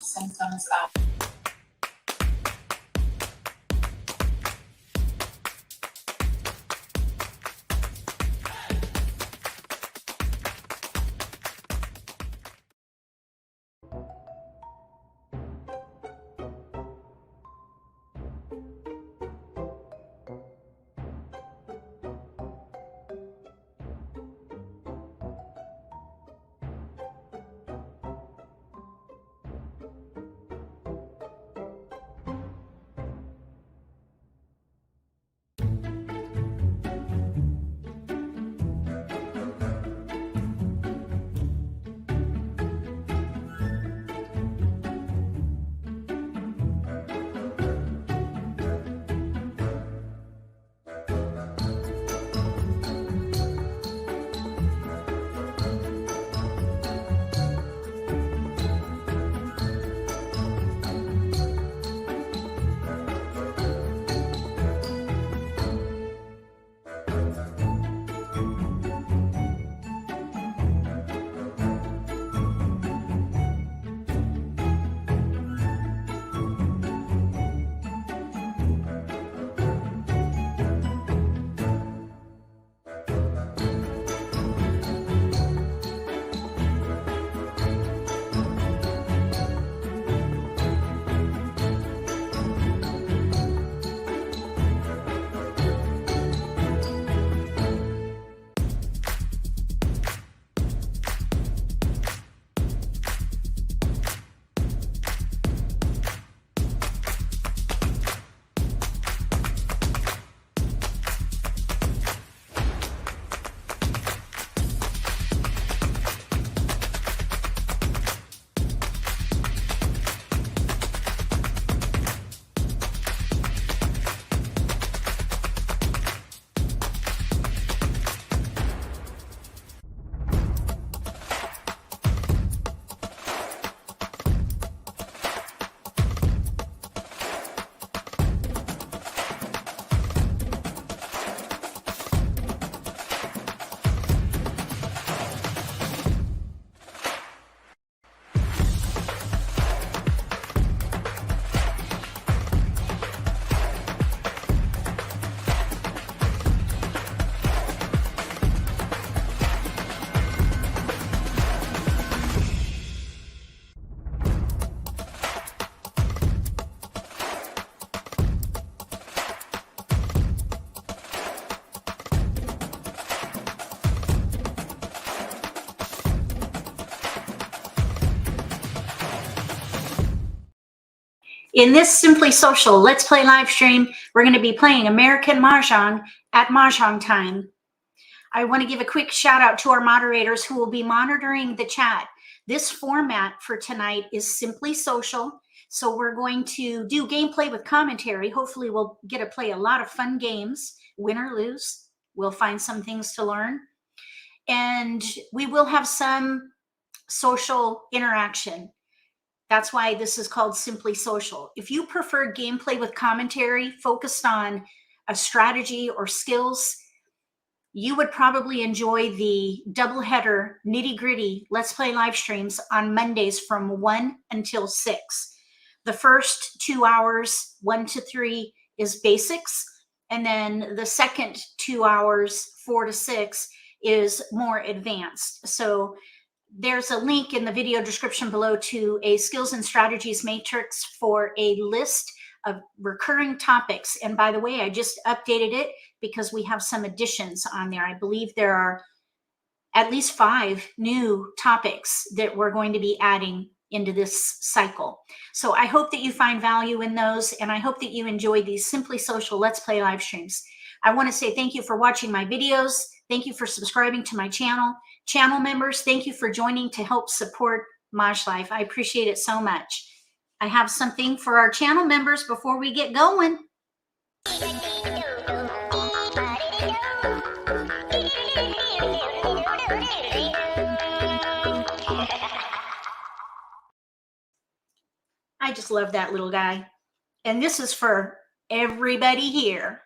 symptoms of In this Simply Social Let's Play live stream, we're going to be playing American Mahjong at Mahjong time. I want to give a quick shout out to our moderators who will be monitoring the chat. This format for tonight is Simply Social. So we're going to do gameplay with commentary. Hopefully we'll get to play a lot of fun games, win or lose. We'll find some things to learn. And we will have some social interaction. That's why this is called Simply Social. If you prefer gameplay with commentary focused on a strategy or skills, you would probably enjoy the doubleheader nitty-gritty Let's Play live streams on Mondays from 1 until 6. The first 2 hours, 1 to 3, is basics. And then the second 2 hours, 4 to 6, is more advanced. So there's a link in the video description below to a skills and strategies matrix for a list of recurring topics. And by the way, I just updated it because we have some additions on there. I believe there are at least 5 new topics that we're going to be adding into this cycle. So I hope that you find value in those, and I hope that you enjoy these Simply Social Let's Play live streams. I want to say thank you for watching my videos. Thank you for subscribing to my channel. Channel members, thank you for joining to help support MAHJLIFE. I appreciate it so much. I have something for our channel members before we get going. I just love that little guy. And this is for everybody here.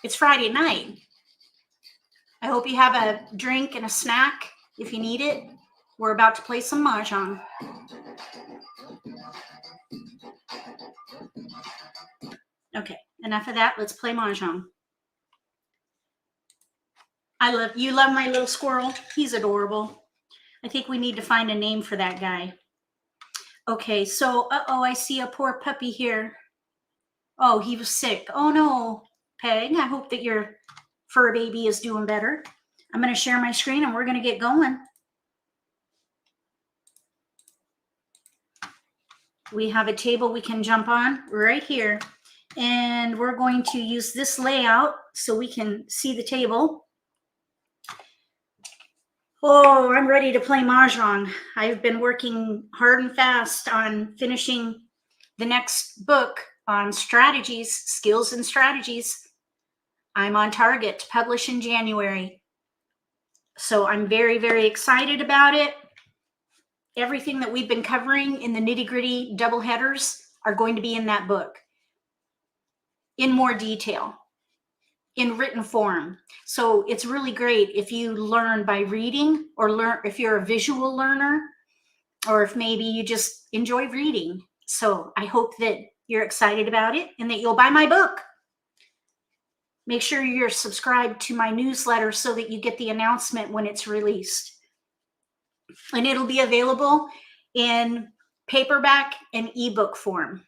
It's Friday night. I hope you have a drink and a snack if you need it. We're about to play some Mahjong. Okay, enough of that. Let's play Mahjong. You love my little squirrel? He's adorable. I think we need to find a name for that guy. Okay, so, I see a poor puppy here. Oh, he was sick. Oh no, Peg, I hope that your fur baby is doing better. I'm going to share my screen and we're going to get going. We have a table we can jump on right here. And we're going to use this layout so we can see the table. Oh, I'm ready to play Mahjong. I've been working hard and fast on finishing the next book on strategies, skills and strategies. I'm on target to publish in January. So I'm very, very excited about it. Everything that we've been covering in the nitty-gritty double headers are going to be in that book in more detail, in written form. So it's really great if you learn by reading, or if you're a visual learner, or if maybe you just enjoy reading. So I hope that you're excited about it and that you'll buy my book. Make sure you're subscribed to my newsletter so that you get the announcement when it's released. And it'll be available in paperback and ebook form.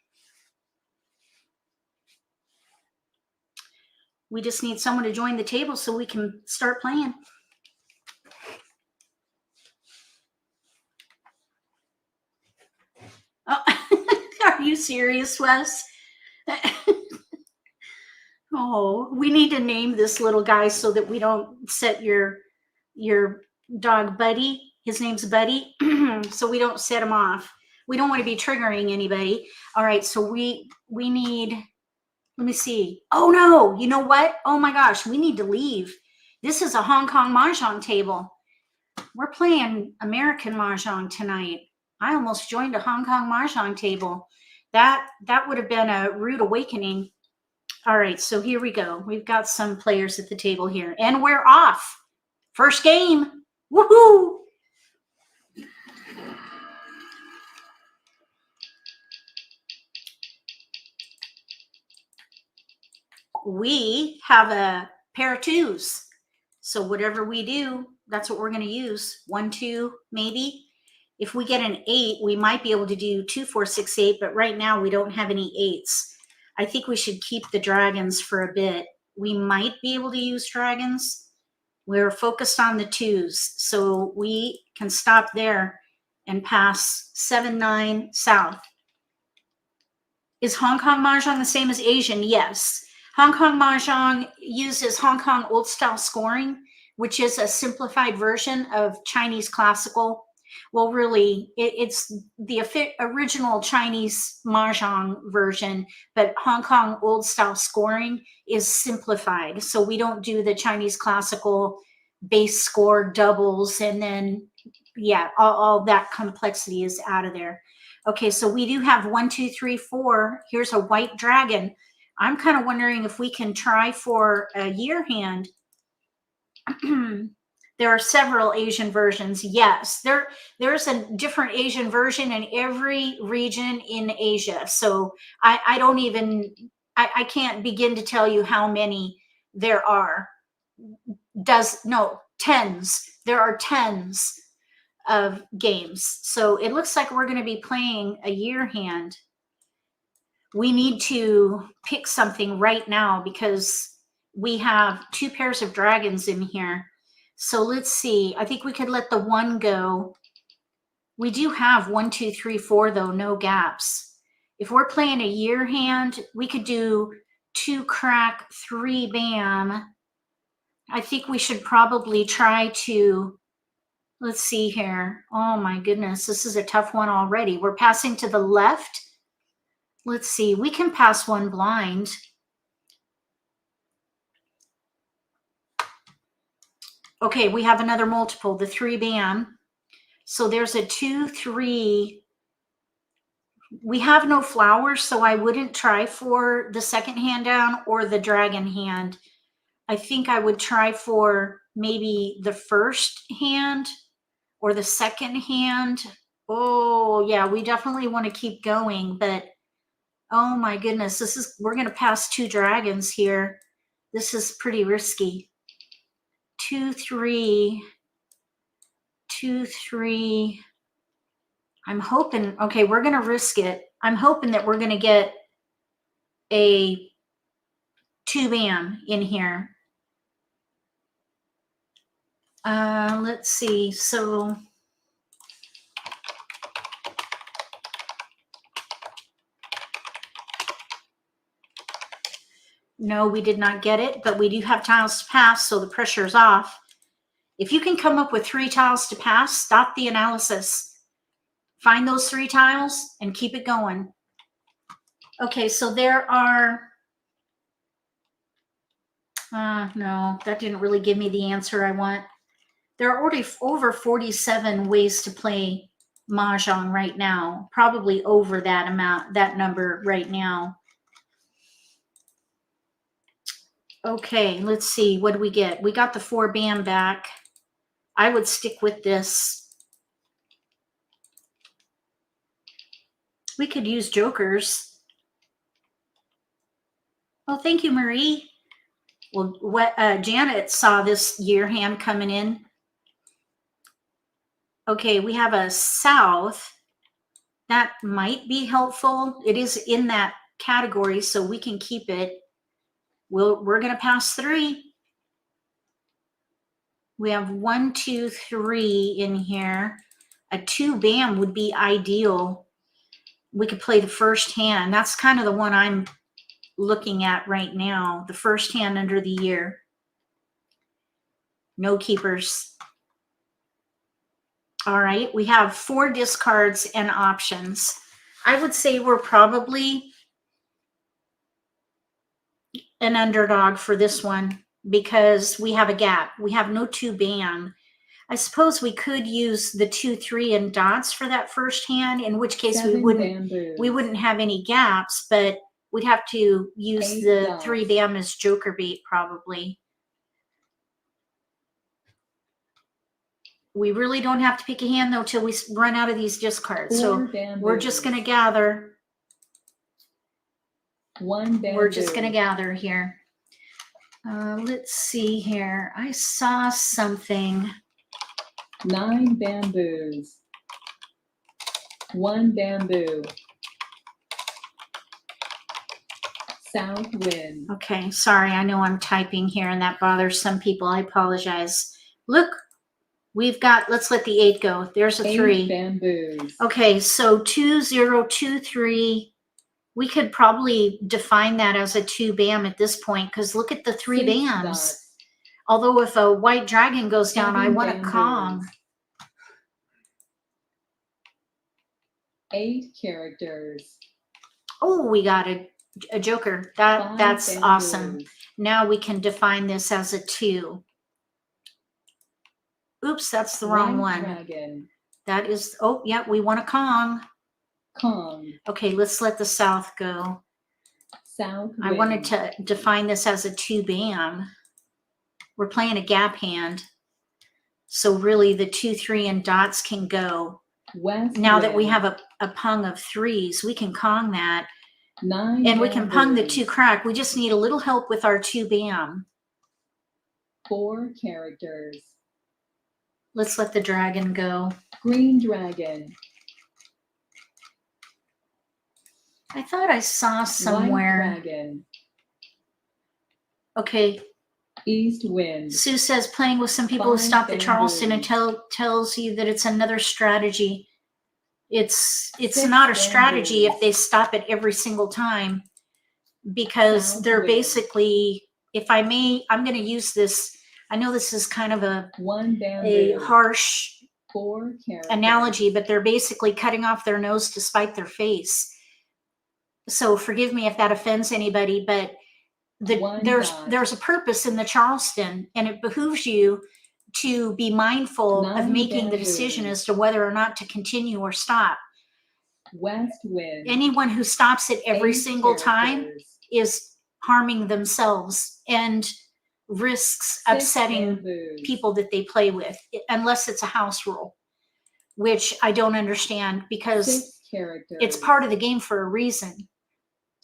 We just need someone to join the table so we can start playing. Oh, are you serious, Wes? Oh, we need to name this little guy so that we don't set your dog Buddy. His name's Buddy. So we don't set him off. We don't want to be triggering anybody. All right, so we need, let me see. Oh no, you know what? Oh my gosh, we need to leave. This is a Hong Kong Mahjong table. We're playing American Mahjong tonight. I almost joined a Hong Kong Mahjong table. That would have been a rude awakening. All right, so here we go. We've got some players at the table here, and we're off. First game. Woohoo! We have a pair of twos. So whatever we do, that's what we're going to use. 1, 2, maybe. If we get an 8, we might be able to do 2, 4, 6, 8, but right now we don't have any 8s. I think we should keep the dragons for a bit. We might be able to use dragons. We're focused on the 2s, so we can stop there and pass 7, 9 south. Is Hong Kong Mahjong the same as Asian? Yes. Hong Kong Mahjong uses Hong Kong old style scoring, which is a simplified version of Chinese classical. Well, really, it's the original Chinese Mahjong version, but Hong Kong old style scoring is simplified. So we don't do the Chinese classical base score doubles, and then, yeah, all that complexity is out of there. Okay, so we do have 1, 2, 3, 4. Here's a white dragon. I'm kind of wondering if we can try for a year hand. There are several Asian versions. Yes, there's a different Asian version in every region in Asia. So I can't begin to tell you how many there are. Tens. There are tens of games. So it looks like we're going to be playing a year hand. We need to pick something right now because we have 2 pairs of dragons in here. So let's see. I think we could let the 1 go. We do have 1, 2, 3, 4, though, no gaps. If we're playing a year hand, we could do 2 crack, 3 bam. I think we should probably try to, let's see here. Oh my goodness, this is a tough one already. We're passing to the left. Let's see, we can pass 1 blind. Okay, we have another multiple, the 3 bam. So there's a 2, 3. We have no flowers, so I wouldn't try for the second hand down or the dragon hand. I think I would try for maybe the first hand or the second hand. Oh yeah, we definitely want to keep going, but oh my goodness, we're going to pass 2 dragons here. This is pretty risky. 2, 3, 2, 3. I'm hoping, okay, we're going to risk it. I'm hoping that we're going to get a 2-bam in here. Let's see. So no, we did not get it, but we do have tiles to pass, so the pressure is off. If you can come up with 3 tiles to pass, stop the analysis. Find those 3 tiles and keep it going. Okay, so there are, no, that didn't really give me the answer I want. There are already over 47 ways to play Mahjong right now, probably over that amount, that number right now. Okay, let's see, what do we get? We got the 4-bam back. I would stick with this. We could use jokers. Oh, thank you, Marie. Well, Janet saw this year hand coming in. Okay, we have a south. That might be helpful. It is in that category, so we can keep it. We're going to pass 3. We have 1, 2, 3 in here. A 2-bam would be ideal. We could play the first hand. That's kind of the one I'm looking at right now. The first hand under the year. No keepers. All right, we have 4 discards and options. I would say we're probably an underdog for this one because we have a gap. We have no 2-bam. I suppose we could use the 2, 3 and dots for that first hand, in which case we wouldn't have any gaps, but we'd have to use the 3-bam as joker bait probably. We really don't have to pick a hand though till we run out of these discards. So we're just going to gather. We're just going to gather here. Let's see here. I saw something. 9 bamboos. 1 bamboo. South wind. Okay, sorry. I know I'm typing here and that bothers some people. I apologize. Look, we've got, let's let the 8 go. There's a 3. 8 bamboos. Okay, so 2, 0, 2, 3. We could probably define that as a 2-bam at this point because look at the 3 bams. Although if a white dragon goes down, I want a Kong. 8 characters. Oh, we got a joker. That's awesome. Now we can define this as a 2. Oops, that's the wrong one. Dragon. That is, oh, yeah, we want a Kong. Kong. Okay, let's let the south go. South wind. I wanted to define this as a 2-bam. We're playing a gap hand. So really the 2, 3 and dots can go. West now wind. that we have a pung of 3s, we can Kong that. 9 and we can pung the bamboos. 2 crack. We just need a little help with our 2-bam. 4 characters. Let's let the dragon go. Green dragon. I thought I saw somewhere. White dragon. Okay. East wind. Sue says playing with some people who 5 stop at Charleston and bamboos. tells you that it's another strategy. It's 6 not a strategy bamboos. if they stop it every single time, because South they're wind. basically, if I may, I'm going to use this. I know this is kind of a 1 bamboo. harsh 4 characters. analogy, but they're basically cutting off their nose to spite their face. So forgive me if that offends anybody, but there's a purpose in the Charleston, and it behooves you to be mindful 9 of making the bamboos. decision as to whether or not to continue or stop. West wind. Anyone who stops it every 8 single time characters. is harming themselves and risks 6 upsetting bamboos. people that they play with, unless it's a house rule. which I don't understand because 6 characters. it's part of the game for a reason.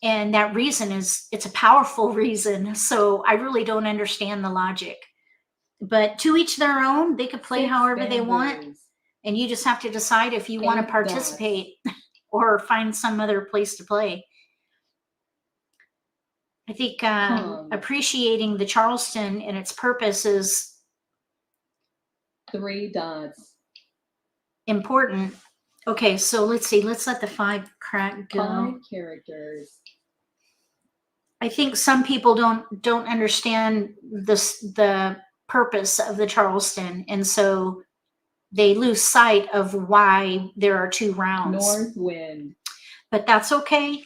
And that reason is, it's a powerful reason. So I really don't understand the logic. But to each their own, they could play 6 however they want. bamboos. And you just have to decide if you want to 8 participate or find some other place to play. I think appreciating the Charleston and its purpose is 3 dots. important. Okay, so let's see. Let's let the 5 crack go. 5 characters. I think some people don't understand the purpose of the Charleston, and so they lose sight of why there are 2 rounds. North wind. But that's okay.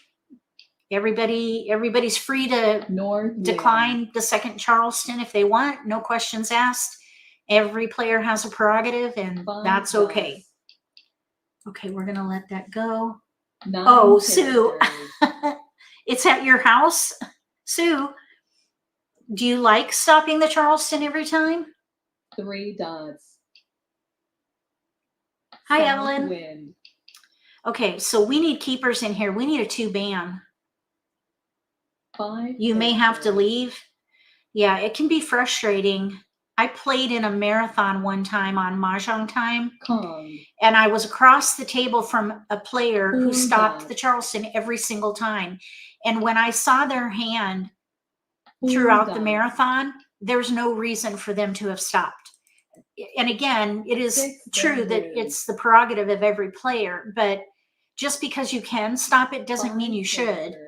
Everybody's free to North decline wind. the second Charleston if they want. No questions asked. Every player has a prerogative, and 5 that's dots. okay. Okay, we're gonna let that go. 9 Oh, Sue, characters. it's at your house, Sue. Do you like stopping the Charleston every time? 3 dots. Hi, South Evelyn. wind. Okay, so we need keepers in here. We need a 2-bam. 5 You may have to characters. leave. Yeah, it can be frustrating. I played in a marathon one time on Mahjong time, Kong. and I was across the table from a player who 4 stopped dots. the Charleston every single time. And when I saw their hand 4 throughout the dots. marathon, there's no reason for them to have stopped. And again, it is 6 true that bamboos. it's the prerogative of every player, but just because you can stop it doesn't mean 5 you should. characters.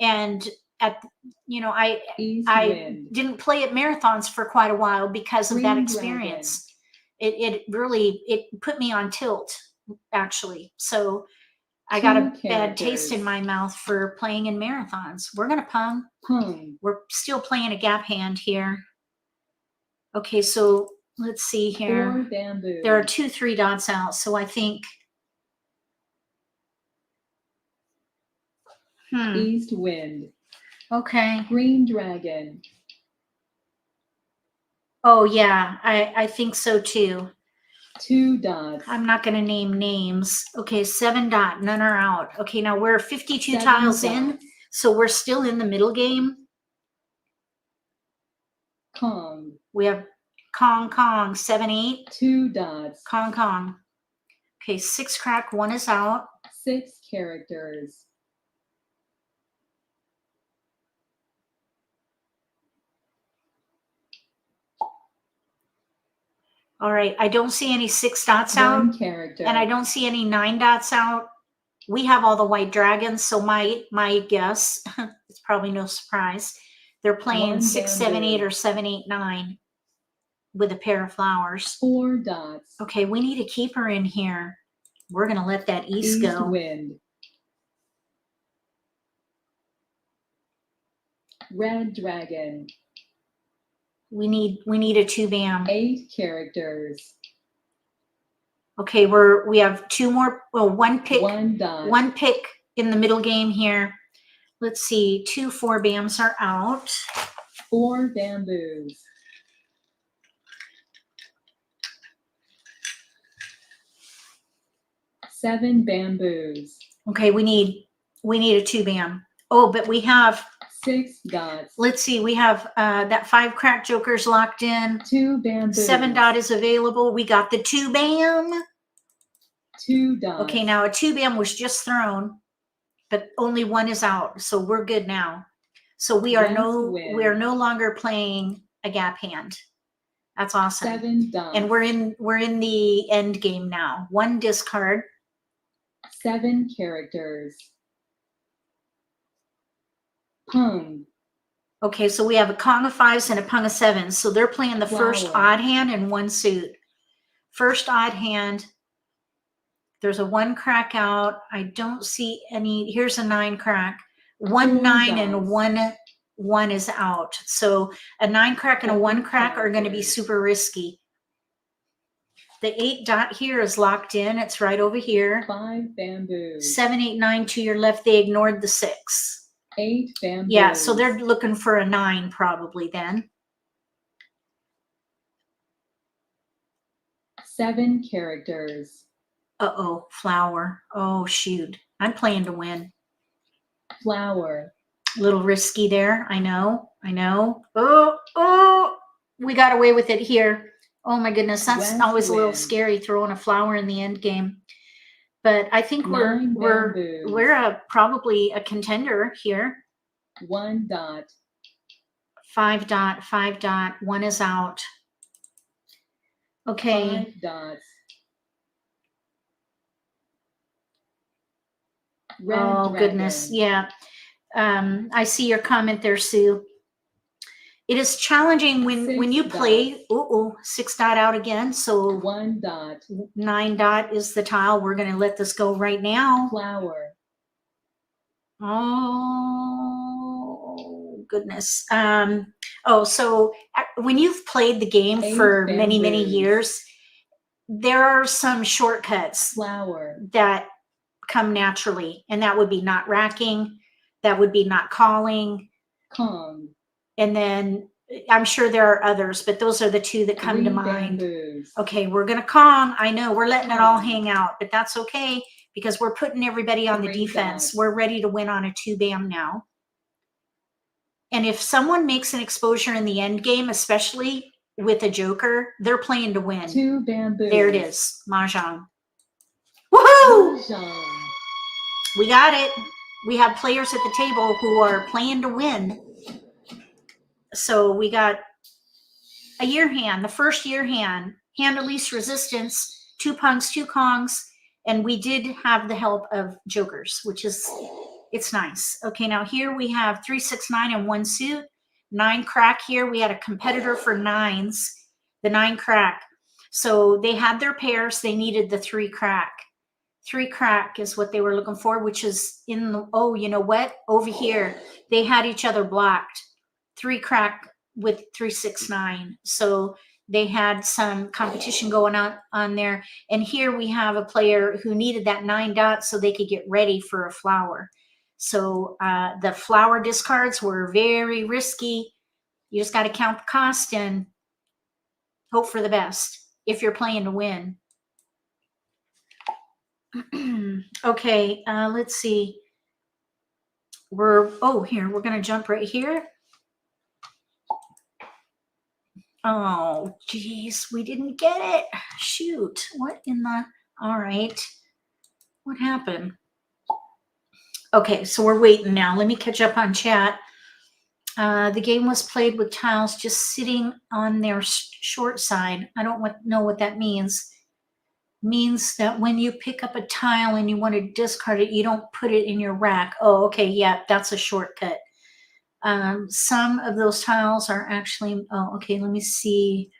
And I East I wind. didn't play at marathons for quite a while because of that Green experience. It really put me on tilt, actually. So I got a 2 bad taste in characters. my mouth for playing in marathons. We're gonna pung. Pung. We're still playing a gap hand here. Okay, so let's see 4 here. bamboos. There are 2 3 dots out, so I think East wind. okay. Green dragon. Oh yeah, I think so too. 2 dots. I'm not going to name names. Okay, 7 dot, none are out. Okay, now we're 52 7 tiles in, dots. so we're still in the middle game. Kong. We have Kong, 7 8, 2 dots. Kong. Okay, 6 crack, 1 is out. 6 characters. All right, I don't see any 6 dots out, 1 character. and I don't see any 9 dots out. We have all the white dragons, so my guess, it's probably no surprise, they're playing 1 6 7 8 bamboo. or 7 8 9 with a pair of flowers. 4 dots. Okay, we need a keeper in here. We're gonna let that east go. wind. Red dragon. We need a 2-bam. 8 characters. Okay, we have 2 more. Well, 1 pick. 1 dot. 1 pick in the middle game here. Let's see. 2 4-bams are out. 4 bamboos. Seven bamboos. Okay, we need a 2-bam. Oh, but we have 6 dots. Let's see. We have that 5 crack joker's locked in. 2 bamboos. 7 dot is available. We got the 2-bam. 2 dots. Okay, now a 2-bam was just thrown, but only 1 is out, so we're good now. So we are no longer playing a gap hand. That's awesome. 7 dots. And we're in the end game now. 1 discard. 7 characters. Pung. Okay, so we have a Kong of 5s and a Pung of 7s. So they're playing the first Flower. odd hand and 1 suit. First odd hand. There's a 1 crack out. I don't see any. Here's a 9 crack. 1 4 9 dots. and 1 is out. So a 9 crack and a 1 crack are going to be characters. super risky. The 8 dot here is locked in. It's right over here. 5 bamboos. 7 8 9 to your left. They ignored the 6. 8 bamboos. Yeah, so they're looking for a 9 probably then. 7 characters. Uh-oh, flower. Oh, shoot. I'm playing to win. Flower. A little risky there. I know. Oh, we got away with it here. Oh my goodness, that's West always a little wind. scary, throwing a flower in the end game. But I think 9 we're bamboos. probably a contender here. 1 dot. 5 dot, 5 dot, 1 is out. Okay. 5 dots. Red Oh dragon. goodness, yeah. I see your comment there, Sue. It is challenging when you play. 6 dot out again. So 1 dot. 9 dot is the tile. We're going to let this go right now. Flower. Oh goodness. So when you've played the game 8 for many bamboos. years, there are some shortcuts Flower. that come naturally, and that would be not racking, that would be not calling, Kong. and then I'm sure there are others, but those are the 2 that come 3 to mind. bamboos. Okay, we're gonna Kong. I know we're letting it all Kong. hang out, but that's okay because we're putting everybody on the 3 defense. dots. We're ready to win on a 2 bam now. And if someone makes an exposure in the end game, especially with a joker, they're playing to win. 2 bamboos. There it is, Mahjong. Woohoo! Mahjong. We got it. We have players at the table who are playing to win. So we got a year hand, the first year hand of least resistance, 2 punks, 2 kongs, and we did have the help of jokers, which is, it's nice. Okay, now here we have 3, 6, 9 and 1 suit, 9 crack here. We had a competitor for 9s, the 9 crack. So they had their pairs, they needed the 3 crack. 3 crack is what they were looking for, which is in the, oh, you know what? Over here, they had each other blocked. 3 crack with 3, 6, 9. So they had some competition going on there. And here we have a player who needed that 9 dots so they could get ready for a flower. So the flower discards were very risky. You just got to count the cost and hope for the best if you're playing to win. Okay, let's see. We're going to jump right here. Oh, geez, we didn't get it. Shoot, what in the, all right. What happened? Okay, so we're waiting now. Let me catch up on chat. The game was played with tiles just sitting on their short side. I don't know what that means. Means that when you pick up a tile and you want to discard it, you don't put it in your rack. Oh, okay, yeah, that's a shortcut. Some of those tiles are actually, oh, okay, let me see.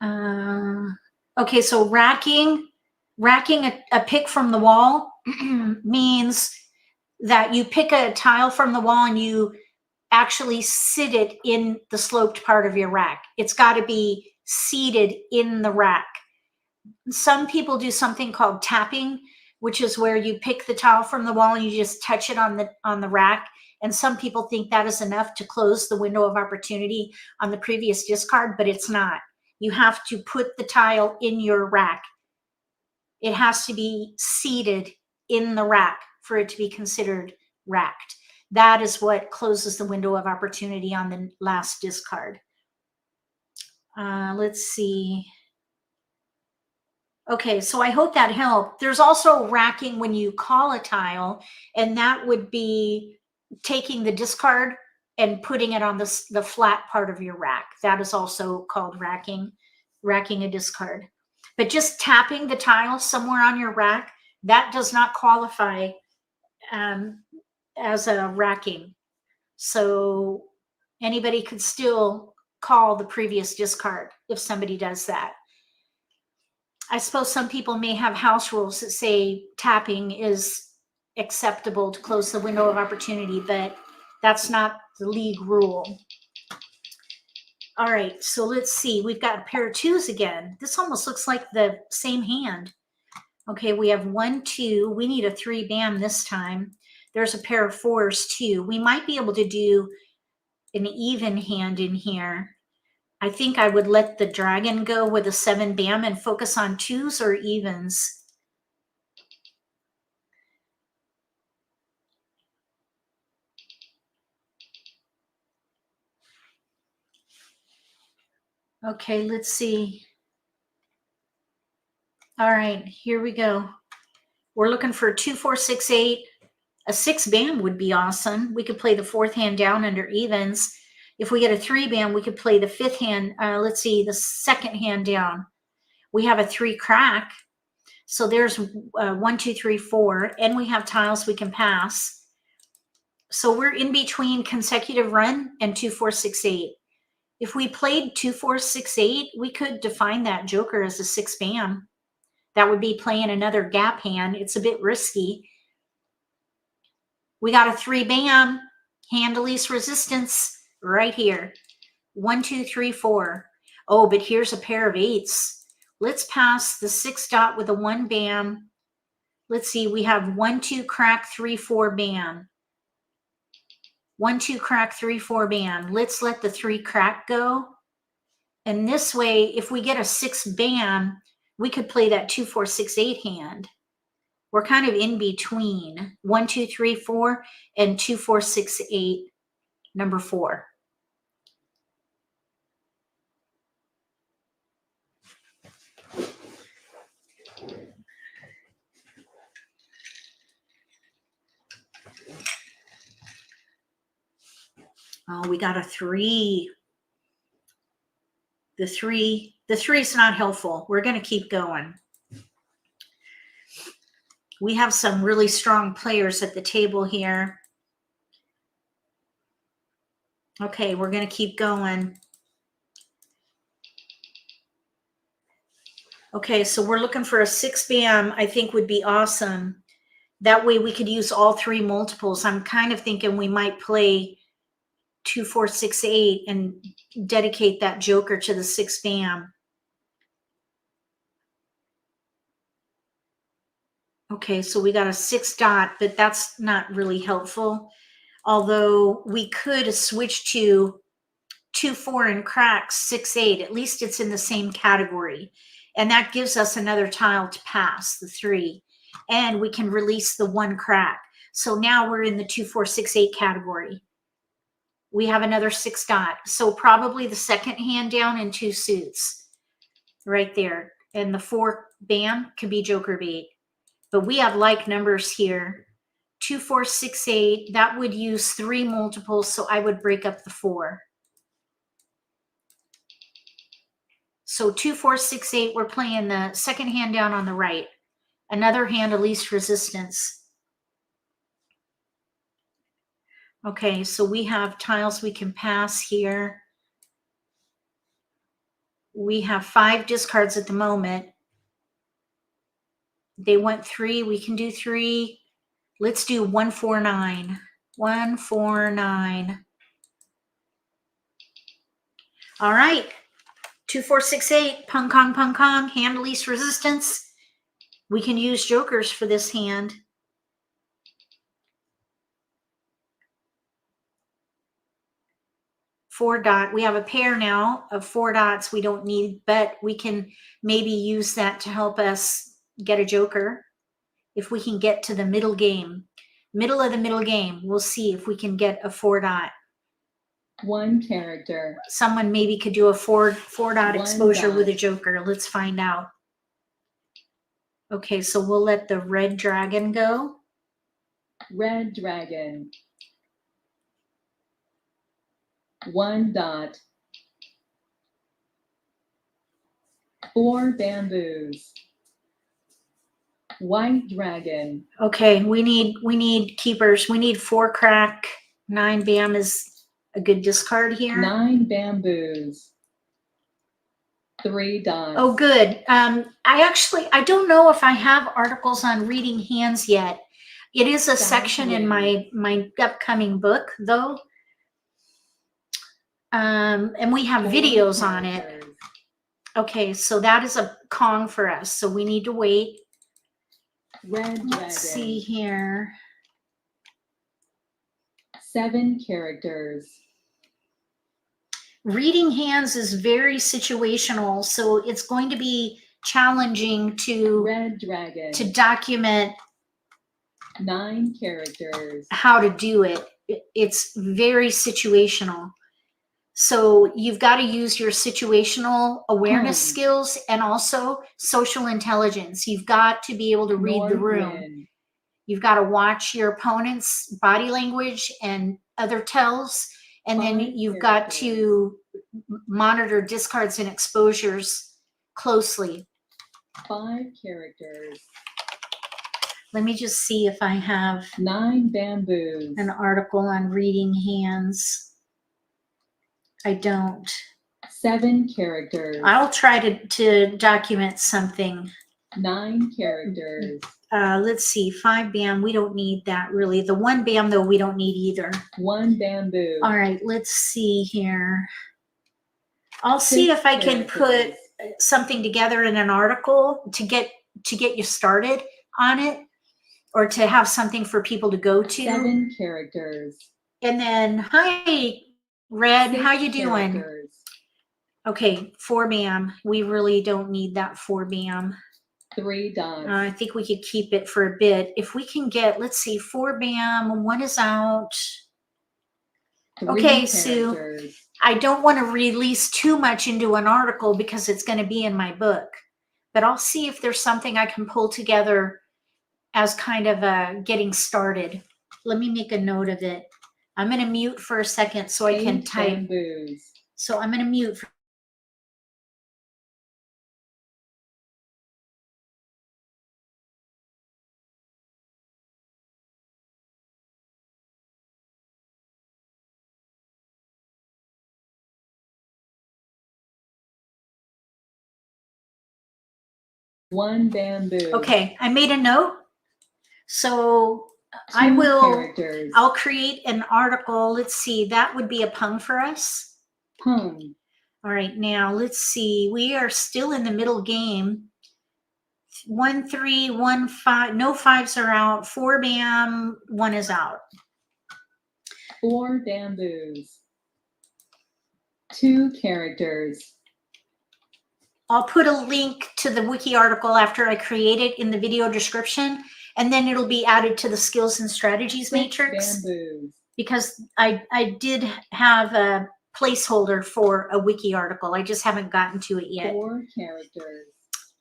Okay, so racking a pick from the wall means that you pick a tile from the wall and you actually sit it in the sloped part of your rack. It's got to be seated in the rack. Some people do something called tapping, which is where you pick the tile from the wall and you just touch it on the rack. And some people think that is enough to close the window of opportunity on the previous discard, but it's not. You have to put the tile in your rack. It has to be seated in the rack for it to be considered racked. That is what closes the window of opportunity on the last discard. Let's see. Okay, so I hope that helped. There's also racking when you call a tile, and that would be taking the discard and putting it on the flat part of your rack. That is also called racking a discard. But just tapping the tile somewhere on your rack, that does not qualify as a racking. So anybody could still call the previous discard if somebody does that. I suppose some people may have house rules that say tapping is acceptable to close the window of opportunity, but that's not the league rule. All right, so let's see. We've got a pair of 2s again. This almost looks like the same hand. Okay, we have 1, 2. We need a 3 bam this time. There's a pair of 4s too. We might be able to do an even hand in here. I think I would let the dragon go with a 7 bam and focus on twos or evens. Okay, let's see. All right, here we go. We're looking for 2, 4, 6, 8. A 6 bam would be awesome. We could play the 4th hand down under evens. If we get a 3 bam, we could play the 5th hand. Let's see, the 2nd hand down. We have a 3 crack. So there's 1, 2, 3, 4, and we have tiles we can pass. So we're in between consecutive run and 2, 4, 6, 8. If we played 2, 4, 6, 8, we could define that joker as a 6 bam. That would be playing another gap hand. It's a bit risky. We got a 3 bam, hand of least resistance right here. 1, 2, 3, 4. Oh, but here's a pair of 8s. Let's pass the 6 dot with a 1 bam. Let's see, we have 1, 2 crack, 3, 4 bam. 1, 2 crack, 3, 4 bam. Let's let the 3 crack go. And this way, if we get a 6 bam, we could play that 2, 4, 6, 8 hand. We're kind of in between 1, 2, 3, 4 and 2, 4, 6, 8, number 4. Oh, we got a 3. The 3 is not helpful. We're going to keep going. We have some really strong players at the table here. Okay, we're going to keep going. Okay, so we're looking for a 6 bam, I think would be awesome. That way we could use all 3 multiples. I'm kind of thinking we might play 2, 4, 6, 8 and dedicate that joker to the 6 bam. Okay, so we got a 6 dot, but that's not really helpful. Although we could switch to 2, 4 and crack 6, 8. At least it's in the same category. And that gives us another tile to pass, the 3. And we can release the 1 crack. So now we're in the 2, 4, 6, 8 category. We have another 6 dot. So probably the 2nd hand down and 2 suits right there. And the 4 bam could be joker bait. But we have like numbers here. 2, 4, 6, 8. That would use 3 multiples. So I would break up the 4. So 2, 4, 6, 8, we're playing the 2nd hand down on the right. Another hand of least resistance. Okay, so we have tiles we can pass here. We have 5 discards at the moment. They want 3, we can do 3. Let's do 1, 4, 9. 1, 4, 9. All right. 2, 4, 6, 8, pung kong, hand of least resistance. We can use jokers for this hand. Four dot. We have a pair now of 4 dots we don't need, but we can maybe use that to help us get a joker. If we can get to the middle game, middle of the middle game, we'll see if we can get a 4 dot. 1 character. Someone maybe could do a 4 dot 1 exposure dot. with a joker. Let's find out. Okay, so we'll let the red dragon go. Red dragon. 1 dot. 4 bamboos. White dragon. Okay, we need keepers. We need 4 crack. 9 bam is a good discard here. 9 bamboos. 3 dots. Oh, good. I don't know if I have articles on reading hands yet. It is a section in my upcoming book, though. And we have 4 videos on it. characters. Okay, so that is a Kong for us. So we need to wait. Red dragon. Let's see here. 7 characters. Reading hands is very situational, so it's going to be challenging to Red dragon. document 9 characters. how to do it. It's very situational. So you've got to use your situational awareness skills and also social intelligence. You've got to be able to read the North room. wind. You've got to watch your opponent's body language and other tells. And then 5 you've got characters. to monitor discards and exposures closely. 5 characters. Let me just see if I have 9 bamboos. an article on reading hands. I don't. 7 characters. I'll try to document something. 9 characters. Let's see, 5 bam, we don't need that really. The 1 bam though, we don't need either. 1 bamboo. All right, let's see here. I'll see 6 if I can put characters. something together in an article to get you started on it, or to have something for people to go to. 7 characters. And then, hi, Red, 6 how you doing? characters. Okay, 4 bam. We really don't need that 4 bam. 3 dots. I think we could keep it for a bit. If we can get, let's see, 4 bam, 1 is out. 3 Okay, Sue. characters. I don't want to release too much into an article because it's going to be in my book. But I'll see if there's something I can pull together as kind of a getting started. Let me make a note of it. I'm going to mute for a second so I can 8 type. bamboos. So I'm going to mute for One bamboo. Okay, I made a note. So I 2 will, characters. I'll create an article. Let's see, that would be a pung for us. Pung. All right, now let's see. We are still in the middle game. 1 3 1 5. No 5s are out. 4 bam. 1 is out. 4 bamboos. 2 characters. I'll put a link to the wiki article after I create it in the video description, and then it'll be added to the skills and strategies 6 matrix, bamboos. because I did have a placeholder for a wiki article. I just haven't gotten to it yet. 4 characters.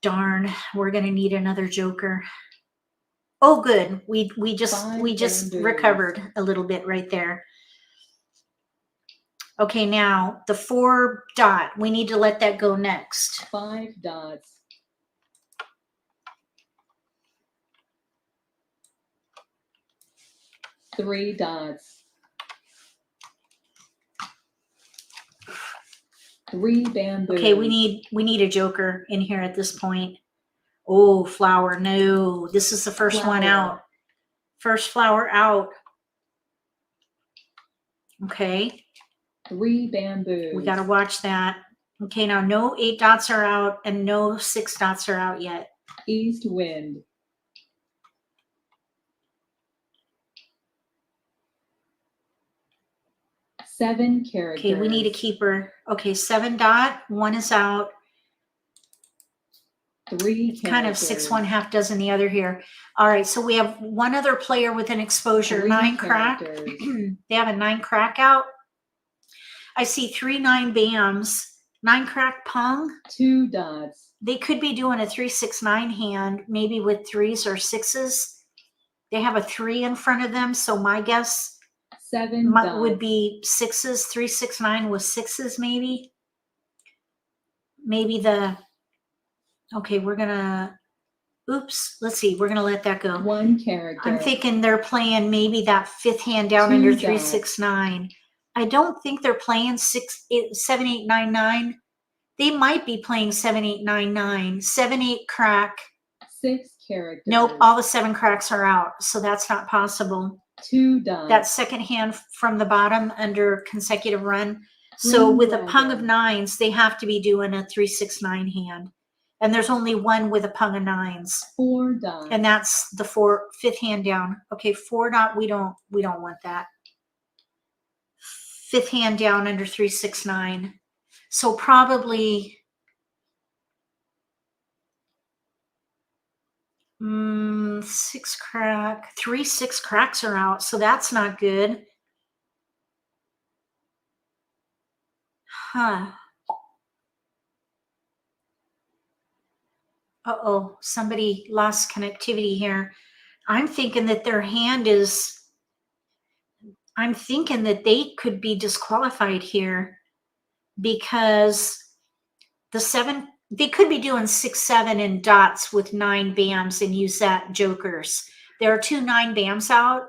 Darn, we're gonna need another joker. Oh, good. We just 5 bamboos. recovered a little bit right there. Okay, now the 4 dot. We need to let that go next. 5 dots. 3 dots. 3 bamboos. Okay, we need a joker in here at this point. Oh, flower. No, this is the first one Flower. out. First flower out. Okay, 3 bamboos. we got to watch that. Okay, now no 8 dots are out and no 6 dots are out yet. East wind. 7 characters. Okay, we need a keeper. Okay, 7 dot. 1 is out. 3 characters. Kind of 6 1/2 dozen the other here. All right, so we have 1 other player with an exposure. 3 9 crack. characters. They have a 9 crack out. I see 3 9 bams. 9 crack pung. 2 dots. They could be doing a 3 6 9 hand, maybe with 3s or 6s. They have a 3 in front of them, so my guess 7 dots. would be 6s. 3 6 9 with 6s, maybe. Maybe the. Okay, we're gonna. Oops. Let's see. We're gonna let that go. 1 character. I'm thinking they're playing maybe that 5th hand down 2 under 3 dots. 6 9. I don't think they're playing 7 8 9 9. They might be playing 7 8 9 9. 7 8 crack. 6 characters. Nope, all the 7 cracks are out, so that's not possible. 2 dots. That second hand from the bottom under consecutive run. So Green with a pung of dragon. 9s, they have to be doing a 3 6 9 hand. And there's only 1 with a pung of 9s. 4 dots. And that's the 5th hand down. Okay, 4 dot, we don't want that. fifth hand down under 369. So probably 6 crack, 3 6 cracks are out. So that's not good. Huh. Uh-oh, somebody lost connectivity here. I'm thinking that their hand is, I'm thinking that they could be disqualified here because the 7, they could be doing 6 7 in dots with 9 bams and use that jokers. There are 2 9 bams out,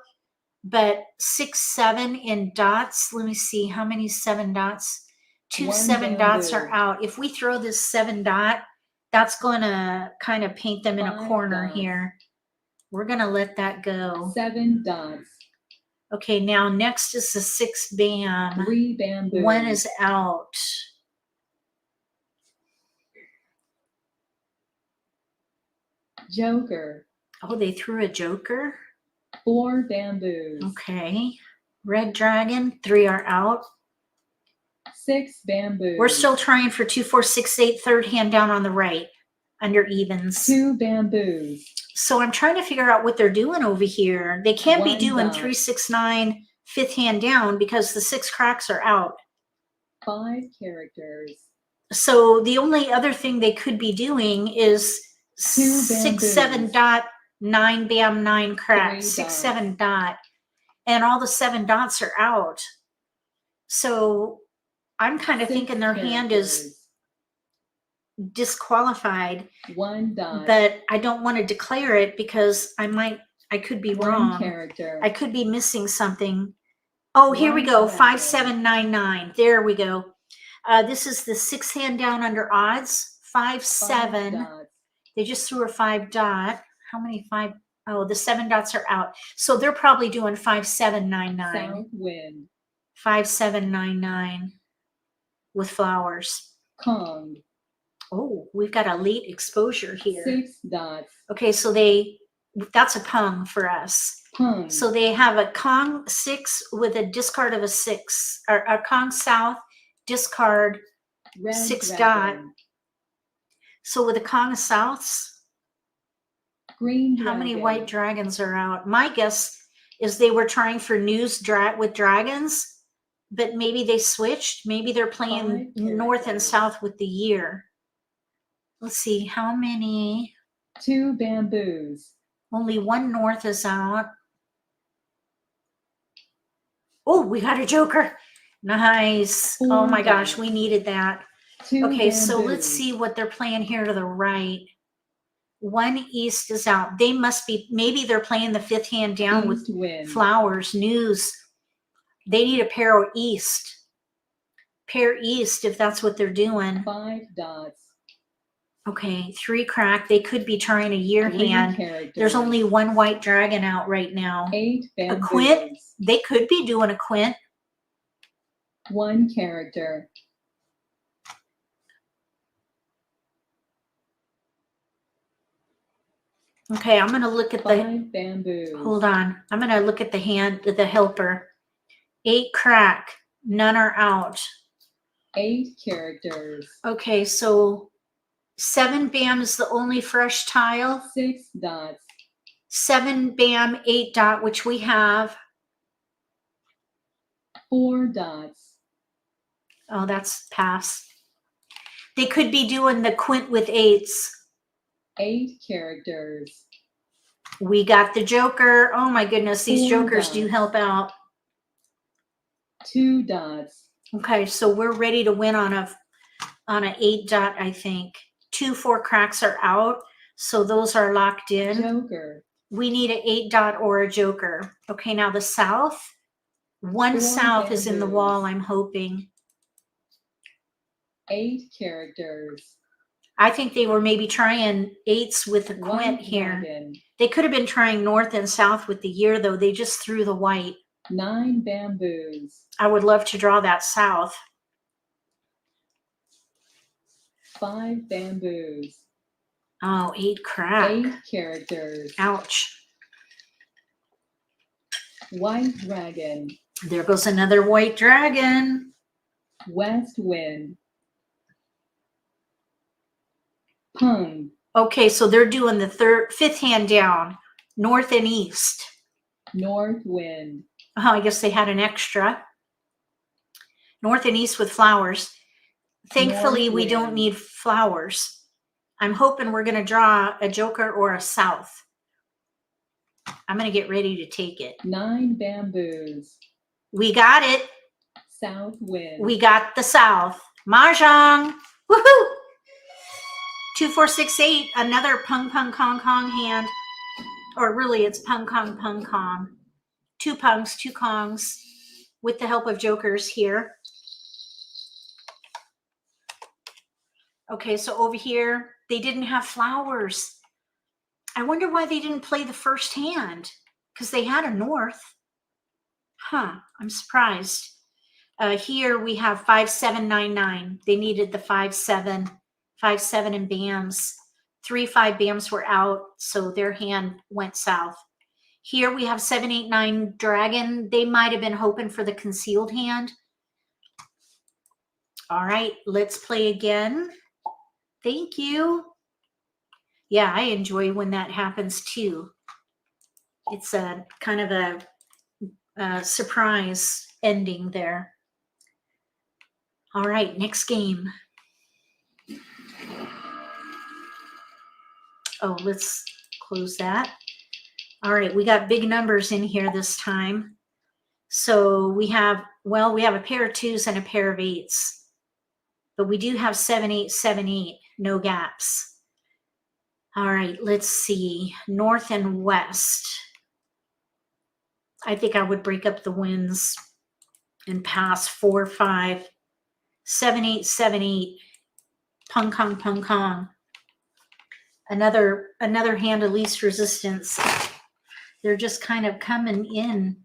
but 6 7 in dots. Let me see how many 7 dots. 2 7 dots are out. If we throw this 7 dot, that's going to kind of paint them in a corner here. We're going to let that go. 7 dots. Okay, now next is the 6 bam. 3 bamboos. 1 is out. Joker. Oh, they threw a joker? 4 bamboos. Okay. Red dragon, 3 are out. 6 bamboos. We're still trying for 2 4 6 8 third hand down on the right under evens. 2 bamboos. So I'm trying to figure out what they're doing over here. They can't be 1 doing dot. 3 6 9 fifth hand down because the 6 cracks are out. 5 characters. So the only other thing they could be doing is 6 7 dot 9 bam 9 crack. 3 6 dots. 7 dot, and all the 7 dots are out. So I'm kind of 6 thinking their hand is characters. disqualified, 1 dot. but I don't want to declare it because I could be 1 wrong. character. I could be missing something. Oh, here we 1 go. dragon. 5 7 9 9. There we go. This is the 6th hand down under odds. 5 5 7. dots. They just threw a 5 dot. How many 5? Oh, the 7 dots are out. So they're probably doing 5 7 9 9. South wind. 5 7 9 9 with flowers. Kong. Oh, we've got a late exposure here. 6 dots. Okay, so that's a pung for us. Pung. So they have a Kong 6 with a discard of a 6, or a Kong South discard Red 6 dragon. dot. So with the Kong Souths, Green how dragon. many white dragons are out? My guess is they were trying for news with dragons, but maybe they switched. Maybe they're playing 5 north and characters. south with the year. Let's see, how many? 2 bamboos. Only 1 north is out. Oh, we got a joker. Nice. 4 Oh my gosh, dots. we needed that. 2 Okay, so let's bamboos. see what they're playing here to the right. 1 east is out. They must be, maybe they're playing the 5th hand down with East wind. flowers, news. They need a pair east. Pair east if that's what they're doing. 5 dots. Okay, 3 crack. They could be trying a year 3 hand. characters. There's only 1 white dragon out right now. 8 A bamboos. quint. They could be doing a quint. 1 character. Okay, I'm going to look at 5 bamboos. hold on. I'm going to look at the hand, the helper. 8 crack. None are out. 8 characters. Okay, so 7 bam is the only fresh tile. 6 dots. 7 bam, 8 dot, which we have. 4 dots. Oh, that's pass. They could be doing the quint with 8s. 8 characters. We got the joker. Oh my goodness, these 4 jokers do dots. help out. 2 dots. Okay, so we're ready to win on a 8 dot, I think. 2 4 cracks are out, so those are locked in. Joker. We need an 8 dot or a joker. Okay, now the south. 1 4 south is in the bamboos. wall, I'm hoping. 8 characters. I think they were maybe trying 8s with a 1 quint here. dragon. They could have been trying north and south with the year, though. They just threw the white. 9 bamboos. I would love to draw that south. 5 bamboos. Oh, 8 crack. 8 characters. Ouch. White dragon. There goes another white dragon. West wind. Pung. Okay, so they're doing the fifth hand down, north and east. North wind. Oh, I guess they had an extra. North and east with flowers. Thankfully, North we don't wind. need flowers. I'm hoping we're going to draw a joker or a south. I'm going to get ready to take it. 9 bamboos. We got it. South wind. We got the south. Mahjong. Woohoo! 2, 4, 6, 8. Another pung pung kong kong hand. Or really, it's pung kong pung kong. 2 pungs, 2 kongs. With the help of jokers here. Okay, so over here, they didn't have flowers. I wonder why they didn't play the first hand. Because they had a north. Huh, I'm surprised. Here we have 5, 7, 9, 9. They needed the 5, 7. 5, 7 and bams. 3, 5 bams were out, so their hand went south. Here we have 7, 8, 9 dragon. They might have been hoping for the concealed hand. All right, let's play again. Thank you. Yeah, I enjoy when that happens too. It's a kind of a surprise ending there. All right, next game. Oh, let's close that. All right, we got big numbers in here this time. So we have, well, we have a pair of 2s and a pair of 8s. But we do have 7, 8, 7, 8, no gaps. All right, let's see. North and west. I think I would break up the winds and pass 4, 5, 7, 8, 7, 8. Pung kong, pung kong. Another hand of least resistance. They're just kind of coming in.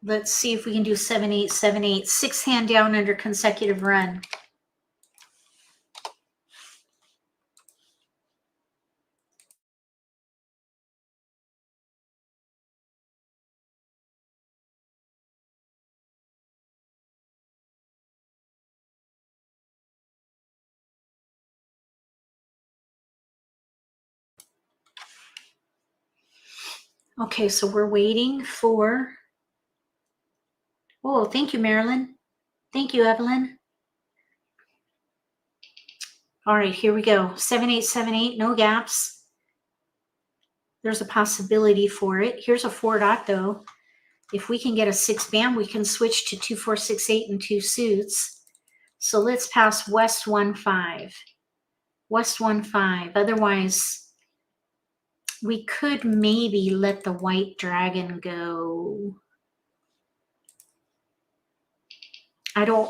Let's see if we can do 7, 8, 7, 8. 6 hand down under consecutive run. Okay, so we're waiting for... Oh, thank you, Marilyn. Thank you, Evelyn. All right, here we go. 7, 8, 7, 8, no gaps. There's a possibility for it. Here's a 4 dot though. If we can get a 6 bam, we can switch to 2, 4, 6, 8 and 2 suits. So let's pass west 1, 5. West 1, 5. Otherwise, we could maybe let the white dragon go.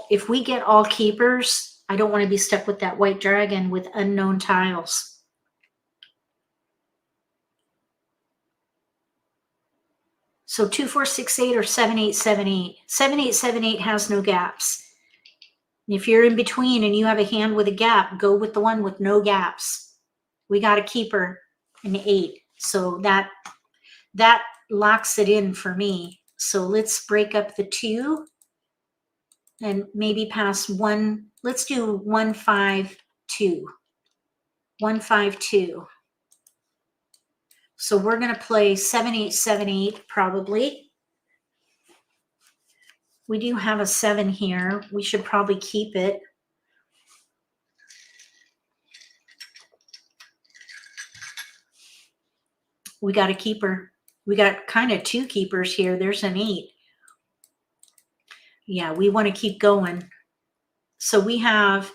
If we get all keepers, I don't want to be stuck with that white dragon with unknown tiles. So 2, 4, 6, 8 or 7, 8, 7, 8. 7, 8, 7, 8 has no gaps. If you're in between and you have a hand with a gap, go with the one with no gaps. We got a keeper, an 8. So that locks it in for me. So let's break up the 2 and maybe pass 1. Let's do 1, 5, 2. 1, 5, 2. So we're going to play 7, 8, 7, 8 probably. We do have a 7 here. We should probably keep it. We got a keeper. We got kind of 2 keepers here. There's an 8. Yeah, we want to keep going. So we have,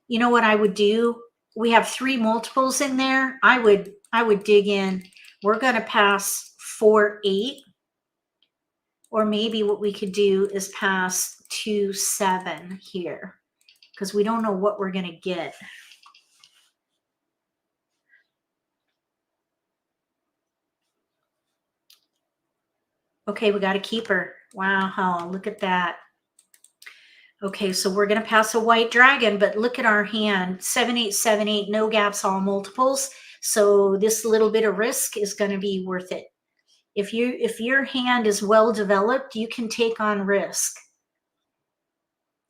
you know what I would do? We have 3 multiples in there. I would dig in. We're going to pass 4, 8. Or maybe what we could do is pass 2, 7 here. Because we don't know what we're going to get. Okay, we got a keeper. Wow, look at that. Okay, so we're going to pass a white dragon, but look at our hand. 7, 8, 7, 8, no gaps, all multiples. So this little bit of risk is going to be worth it. If your hand is well developed, you can take on risk.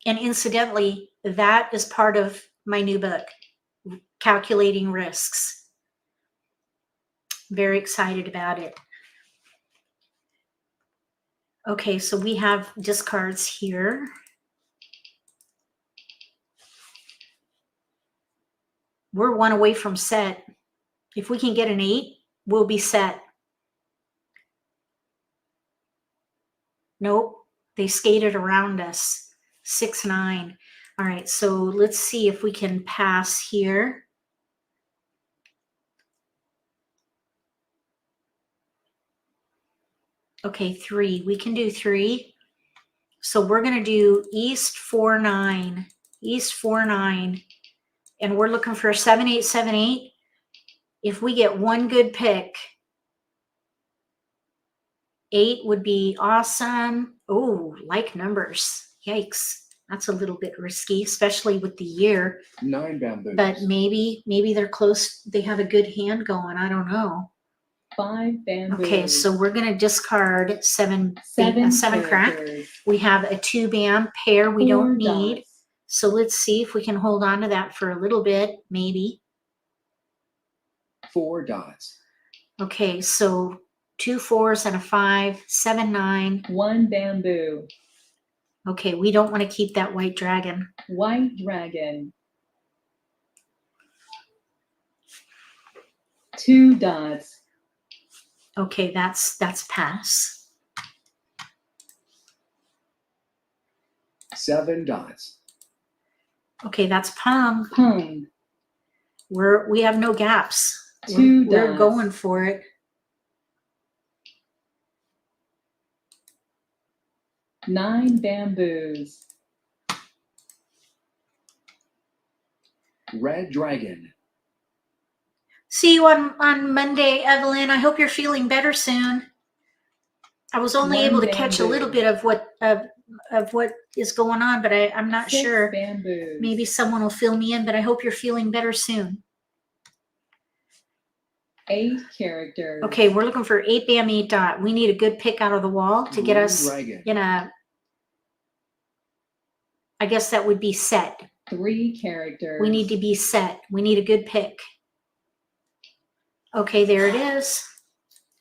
And incidentally, that is part of my new book, Calculating Risks. Very excited about it. Okay, so we have discards here. We're 1 away from set. If we can get an 8, we'll be set. Nope, they skated around us. 6, 9. All right, so let's see if we can pass here. Okay, 3. We can do 3. So we're going to do East 4, 9. East 4, 9. And we're looking for 7, 8, 7, 8. If we get one good pick, 8 would be awesome. Oh, like numbers. Yikes. That's a little bit risky, especially with the year. 9 bamboos. But maybe they're close. They have a good hand going. I don't know. 5 bamboos. Okay, so we're going to discard 7 crack. characters. We have a 2 bam pair we 4 don't need. dots. So let's see if we can hold on to that for a little bit, maybe. 4 dots. Okay, so 2 4s and a 5, 7, 9. 1 bamboo. Okay, we don't want to keep that white dragon. White dragon. 2 dots. Okay, that's pass. 7 dots. Okay, that's palm. Pung. We have no gaps. 2 We're dots. going for it. 9 bamboos. Red dragon. See you on Monday, Evelyn. I hope you're feeling better soon. I was only 1 able to catch a bamboo. little bit of what is going on, but I'm not 6 sure. bamboos. Maybe someone will fill me in, but I hope you're feeling better soon. 8 characters. Okay, we're looking for 8 bam, 8 dot. We need a good pick out of the wall to get Green us dragon. in a, I guess that would be set. 3 characters. We need to be set. We need a good pick. Okay, there it is.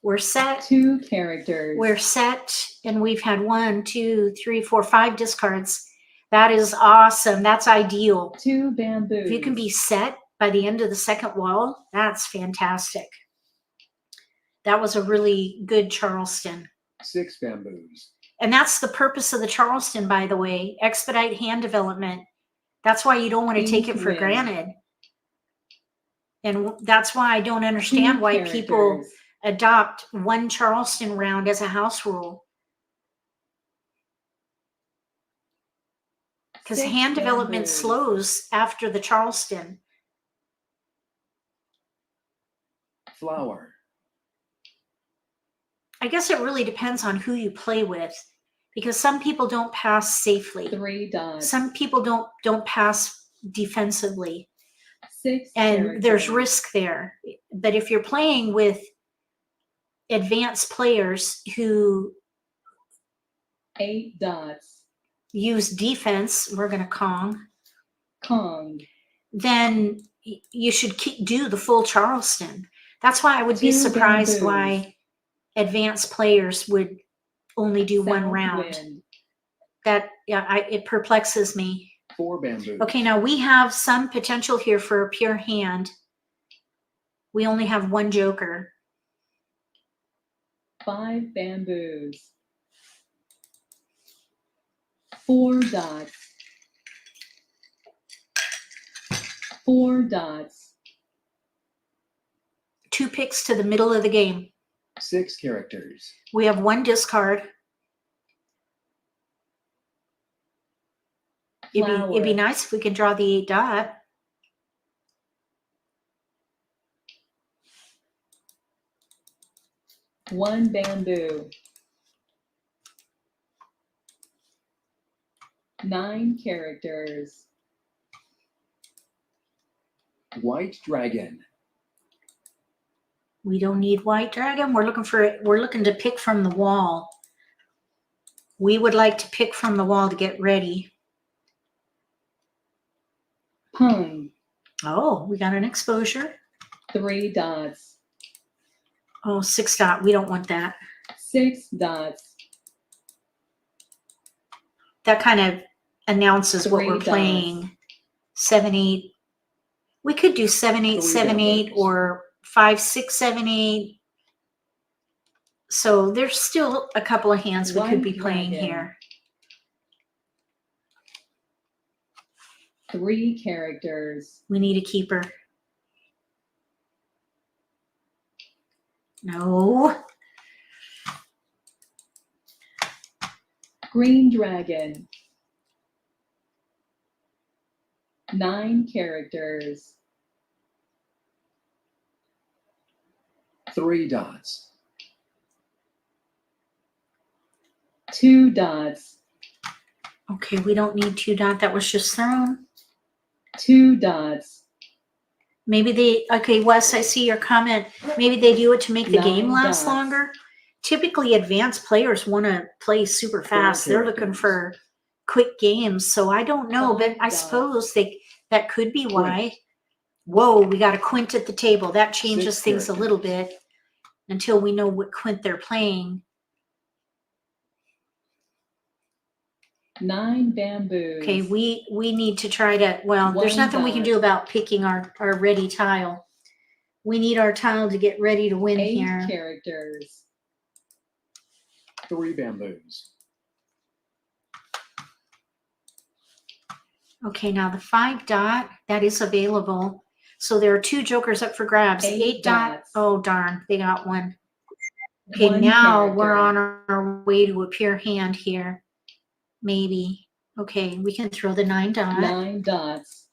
We're set. 2 characters. We're set, and we've had 1, 2, 3, 4, 5 discards. That is awesome. That's ideal. 2 bamboos. If you can be set by the end of the second wall, that's fantastic. That was a really good Charleston. 6 bamboos. And that's the purpose of the Charleston, by the way. Expedite hand development. That's why you don't want to take it for Win. granted. And that's why I don't understand 2 why characters. people adopt 1 Charleston round as a house rule. Because 6 hand development bamboos. slows after the Charleston. Flower. I guess it really depends on who you play with, because some people don't pass safely. 3 dots. Some people don't pass defensively, 6 and characters. there's risk there. But if you're playing with advanced players who 8 dots. use defense, we're going to Kong, Kong. then you should do the full Charleston. That's why I would be 2 surprised bamboos. why advanced players would only do 1 South round. wind. That it perplexes me. 4 bamboos. Okay, now we have some potential here for a pure hand. We only have 1 joker. 5 bamboos. 4 dots. 4 dots. 2 picks to the middle of the game. 6 characters. We have 1 discard. It'd be nice if we could draw the 8 dot. One bamboo. 9 characters. White dragon. We don't need white dragon. We're looking to pick from the wall. We would like to pick from the wall to get ready. Pung. Oh, we got an exposure. 3 dots. Oh, 6 dot. We don't want that. 6 dots. That kind of announces what 3 we're dots. playing. 7, 8. We could do 7, 8, 3 7, 8, bamboos. or 5, 6, 7, 8. So there's still a couple of hands we could be White playing dragon. here. 3 characters. We need a keeper. No. Green dragon. 9 characters. 3 dots. 2 dots. Okay, we don't need 2 dot. That was just thrown. 2 dots. Maybe they, okay, Wes, I see your comment. Maybe they do it to make the 9 game last dots. longer. Typically, advanced players want to play super fast. They're looking characters. for quick games. So I don't know, but 5 I dots. suppose that could be why. Whoa, we got a quint at the table. That changes 6 things a little characters. bit until we know what quint they're playing. 9 bamboos. Okay, we need to try to, well, there's 1 nothing we can dot. do about picking our ready tile. We need our tile to get ready to win 8 here. characters. 3 bamboos. Okay, now the 5 dot, that is available. So there are 2 jokers up for grabs. 8 8 dot, dots. oh darn, they got one. Okay, 1 now we're on character. our way to a pure hand here. Maybe. Okay, we can throw the 9 dot. 9 dots.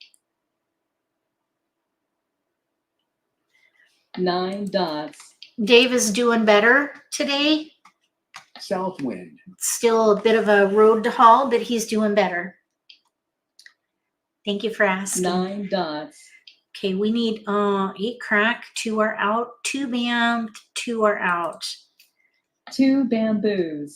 9 dots. Dave is doing better today. South wind. Still a bit of a road to haul, but he's doing better. Thank you for asking. 9 dots. Okay, we need 8 crack, 2 are out, 2 bam, 2 are out. 2 bamboos.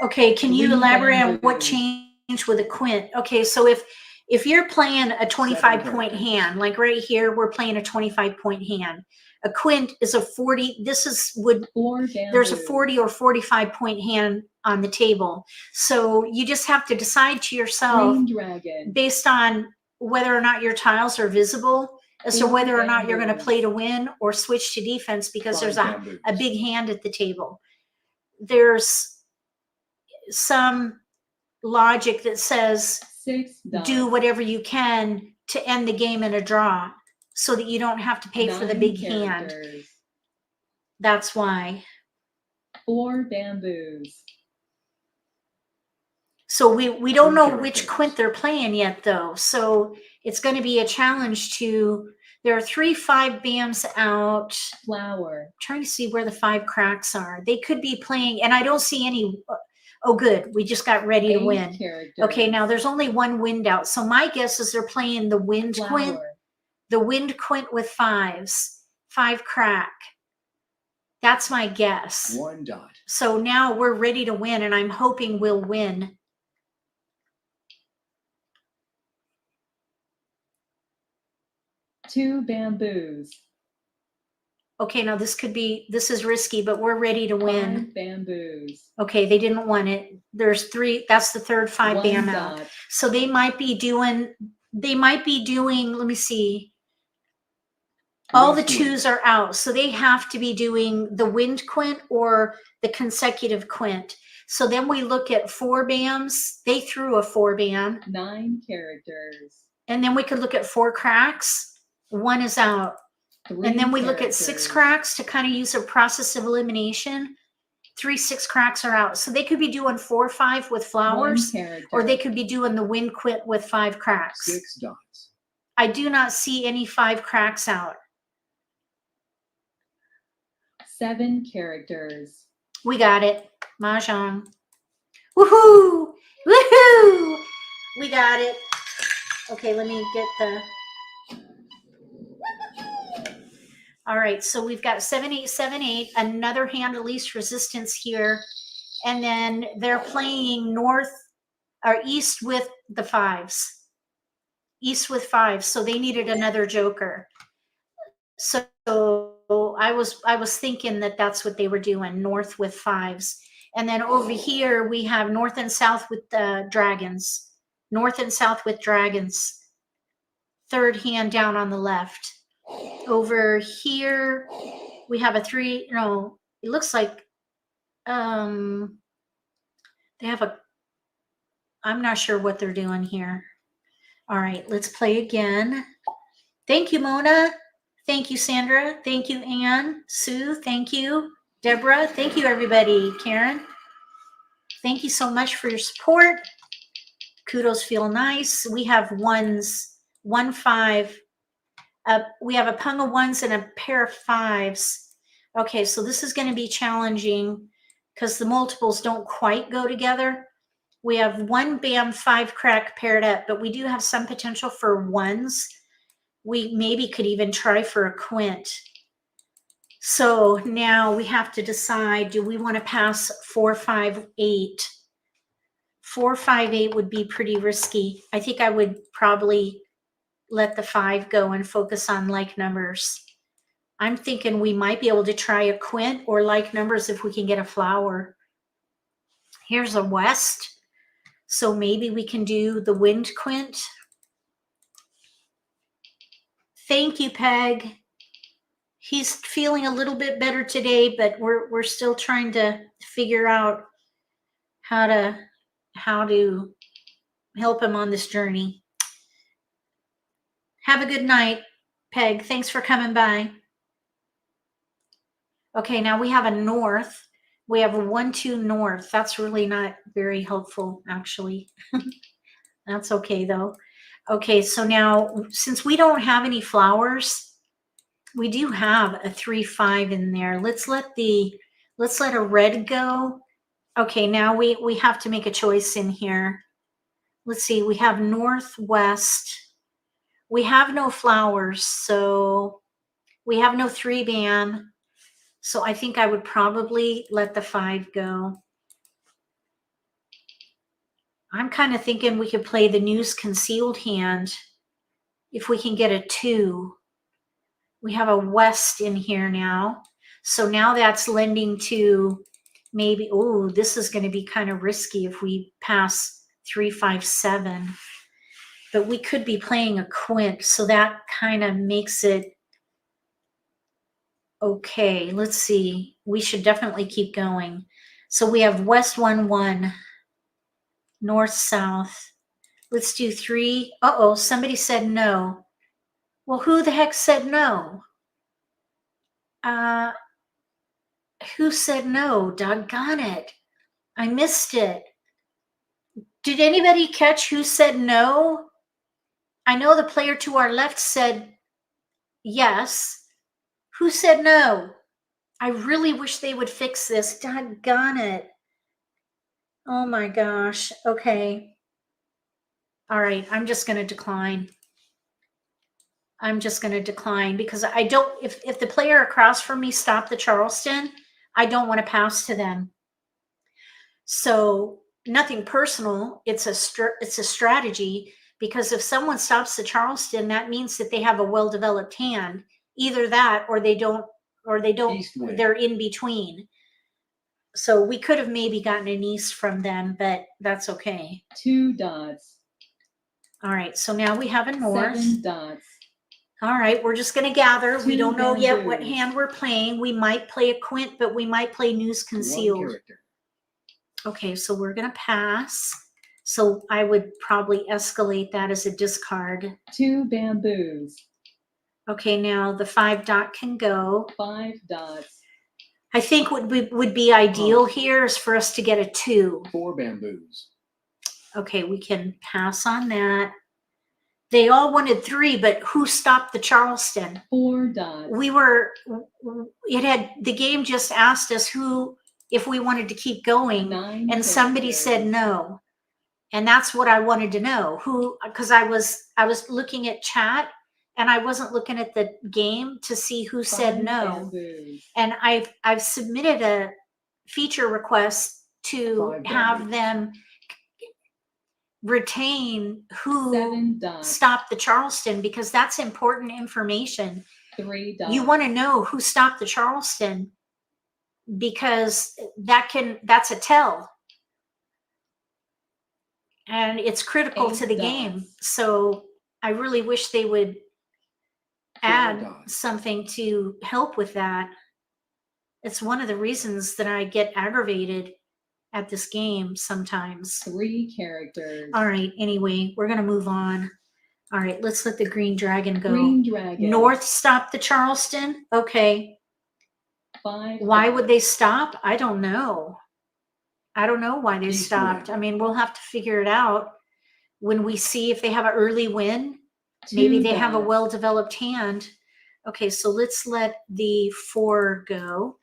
Okay, can you 3 elaborate on what bamboos. changed with a quint? Okay, so if you're playing a 25-point characters. hand, like right here, we're playing a 25-point hand. A quint is a 40. This is 4 there's a bamboos. 40 or 45-point hand on the table. So you just have to decide to yourself, Green dragon. based on whether or not your tiles are visible, as to 4 whether or not you're going to bamboos. play to win or switch to defense, because 5 there's bamboos. a big hand at the table. There's some logic that says 6 dots. do whatever you can to end the game in a draw so that you don't have to pay for the 9 big hand. characters. That's why. 4 bamboos. So we don't 3 know characters. which quint they're playing yet, though. So it's going to be a challenge to, there are 3 5 bams out. Flower. Trying to see where the 5 cracks are. They could be playing, and I don't see any. Oh, good. We just got ready to 8 win. characters. Okay, now there's only 1 wind out. So my guess is they're playing the wind quint, Flower. the wind quint with 5s, 5 crack. That's my guess. 1 dot. So now we're ready to win, and I'm hoping we'll win. Two bamboos. Okay, now this is risky, but we're ready to win. 5 bamboos. Okay, they didn't want it. There's 3, that's the third 5 1 bam out. dot. So they might be doing, let me see. All the West wind. 2s are out. So they have to be doing the wind quint or the consecutive quint. So then we look at 4 bams. They threw a 4 bam. 9 characters. And then we could look at 4 cracks. 1 is out. 3 And then we look at 6 characters. cracks to kind of use a process of elimination. 3 6 cracks are out. So they could be doing 4 5 with 1 flowers, character. or they could be doing the wind quint with 5 cracks. 6 dots. I do not see any 5 cracks out. 7 characters. We got it. Mahjong. Woohoo! Woohoo! We got it. Okay, let me get the... All right, so we've got 7, 8, 7, 8, another hand of least resistance here. And then they're playing north or east with the fives. East with fives, so they needed another joker. So I was thinking that that's what they were doing, north with fives. And then over here we have north and south with the dragons. North and south with dragons. Third hand down on the left. Over here we have a 3, no, it looks like they have a, I'm not sure what they're doing here. All right, let's play again. Thank you, Mona. Thank you, Sandra. Thank you, Anne. Sue, thank you. Deborah, thank you, everybody. Karen, thank you so much for your support. Kudos feel nice. We have ones, 1, 5. We have a pung of ones and a pair of fives. Okay, so this is going to be challenging because the multiples don't quite go together. We have 1 bam, 5 crack paired up, but we do have some potential for ones. We maybe could even try for a quint. So now we have to decide, do we want to pass 4, 5, 8? 4, 5, 8 would be pretty risky. I think I would probably let the 5 go and focus on like numbers. I'm thinking we might be able to try a quint or like numbers if we can get a flower. Here's a west. So maybe we can do the wind quint. Thank you, Peg. He's feeling a little bit better today, but we're still trying to figure out how to help him on this journey. Have a good night, Peg. Thanks for coming by. Okay, now we have a north. We have a 1, 2 north. That's really not very helpful, actually. That's okay, though. Okay, so now since we don't have any flowers, we do have a 3, 5 in there. Let's let a red go. Okay, now we have to make a choice in here. Let's see, we have northwest. We have no flowers, so we have no 3 bam. So I think I would probably let the 5 go. I'm kind of thinking we could play the news concealed hand if we can get a 2. We have a west in here now. So now that's lending to maybe, oh, this is going to be kind of risky if we pass 3, 5, 7. But we could be playing a quint, so that kind of makes it okay. Let's see. We should definitely keep going. So we have west 1, 1, north, south. Let's do 3. Uh-oh, somebody said no. Well, who the heck said no? Who said no? Doggone it. I missed it. Did anybody catch who said no? I know the player to our left said yes. Who said no? I really wish they would fix this. Doggone it. Oh my gosh. Okay. All right. I'm just going to decline. I'm just going to decline because I don't, if the player across from me stopped the Charleston, I don't want to pass to them. So nothing personal. It's a strategy, because if someone stops the Charleston, that means that they have a well-developed hand. Either that or they don't, they're in between. So we could have maybe gotten an east from them, but that's okay. 2 dots. All right. So now we have a north. 7 dots. All right, we're just going to gather. 2 we don't know yet what bamboos. hand we're playing. We might play a quint, but we might play news 1 concealed. character. Okay, so we're going to pass. So I would probably escalate that as a discard. 2 bamboos. Okay, now the 5 dot can go. 5 dots. I think what would be ideal here is for us to get a 2. 4 bamboos. Okay, we can pass on that. They all wanted 3, but who stopped the Charleston? 4 dots. The game just asked us if we wanted to keep going, 9 and somebody characters. said no. And that's what I wanted to know. Who, because I was looking at chat and I wasn't looking at the game to see who said 5 no. bamboos. And I've submitted a feature request to 5 have bamboos. them retain who 7 dots. stopped the Charleston, because that's important information. 3 dots. You want to know who stopped the Charleston, because that's a tell. And it's critical 8 to the dots. game. So I really wish they would 4 add dots. something to help with that. It's one of the reasons that I get aggravated at this game sometimes. 3 characters. All right, anyway, we're going to move on. All right, let's let the green dragon go. Green dragon. North stopped the Charleston. Okay. 5 Why dots. would they stop? I don't know. I don't know why they East stopped. wind. I mean, we'll have to figure it out when we see if they have an early win. 2 Maybe they have a dots. well-developed hand. Okay, so let's let the 4 go.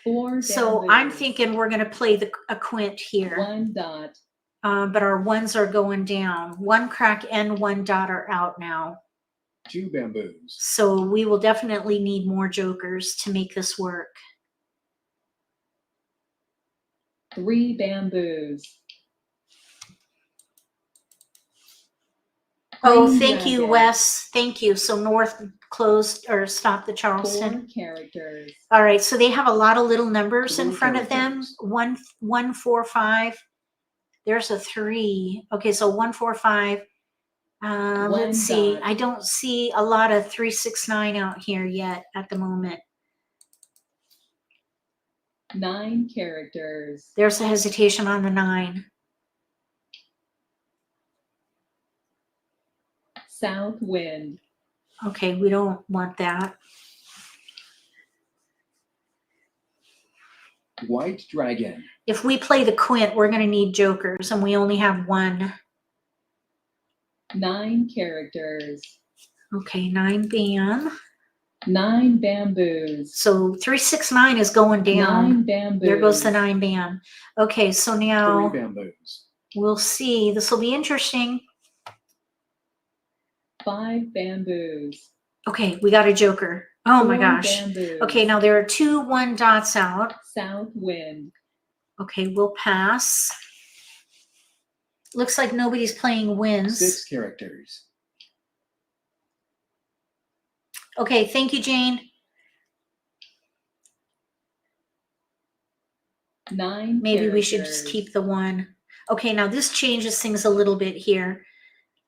4 So I'm bamboos. thinking we're going to play a quint here. 1 dot. But our ones are going down. 1 crack and 1 dot are out now. 2 bamboos. So we will definitely need more jokers to make this work. 3 bamboos. Oh, Green thank you, dragon. Wes. Thank you. So North closed or stopped the Charleston. 4 characters. All right. So they have a lot of little numbers in Blue front of them. characters. 1, 4, 5. There's a 3. Okay. So 1, 4, 5. 1 Let's see. dot. I don't see a lot of 3, 6, 9 out here yet at the moment. 9 characters. There's a hesitation on the 9. South wind. Okay. We don't want that. White dragon. If we play the quint, we're going to need jokers, and we only have 1. 9 characters. Okay. 9 bam. 9 bamboos. So 3, 6, 9 is going down. 9 bamboos. There goes the 9 bam. Okay, so 3 now bamboos. we'll see. This will be interesting. 5 bamboos. Okay, we got a joker. Oh my 4 gosh. bamboos. Okay, now there are 2 1 dots out. South wind. Okay, we'll pass. Looks like nobody's playing wins. 6 characters. Okay, thank you, Jane. 9 Maybe we should just characters. keep the 1. Okay, now this changes things a little bit here.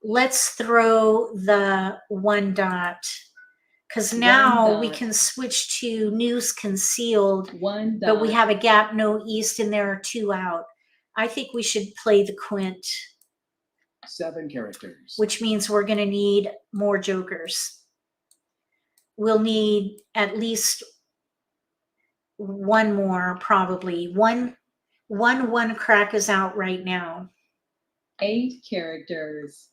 Let's throw the 1 dot, because now 1 we dot. can switch to news concealed, 1 dot. but we have a gap, no east, and there are 2 out. I think we should play the quint, 7 characters. which means we're going to need more jokers. We'll need at least 1 more, probably. One crack is out right now. 8 characters.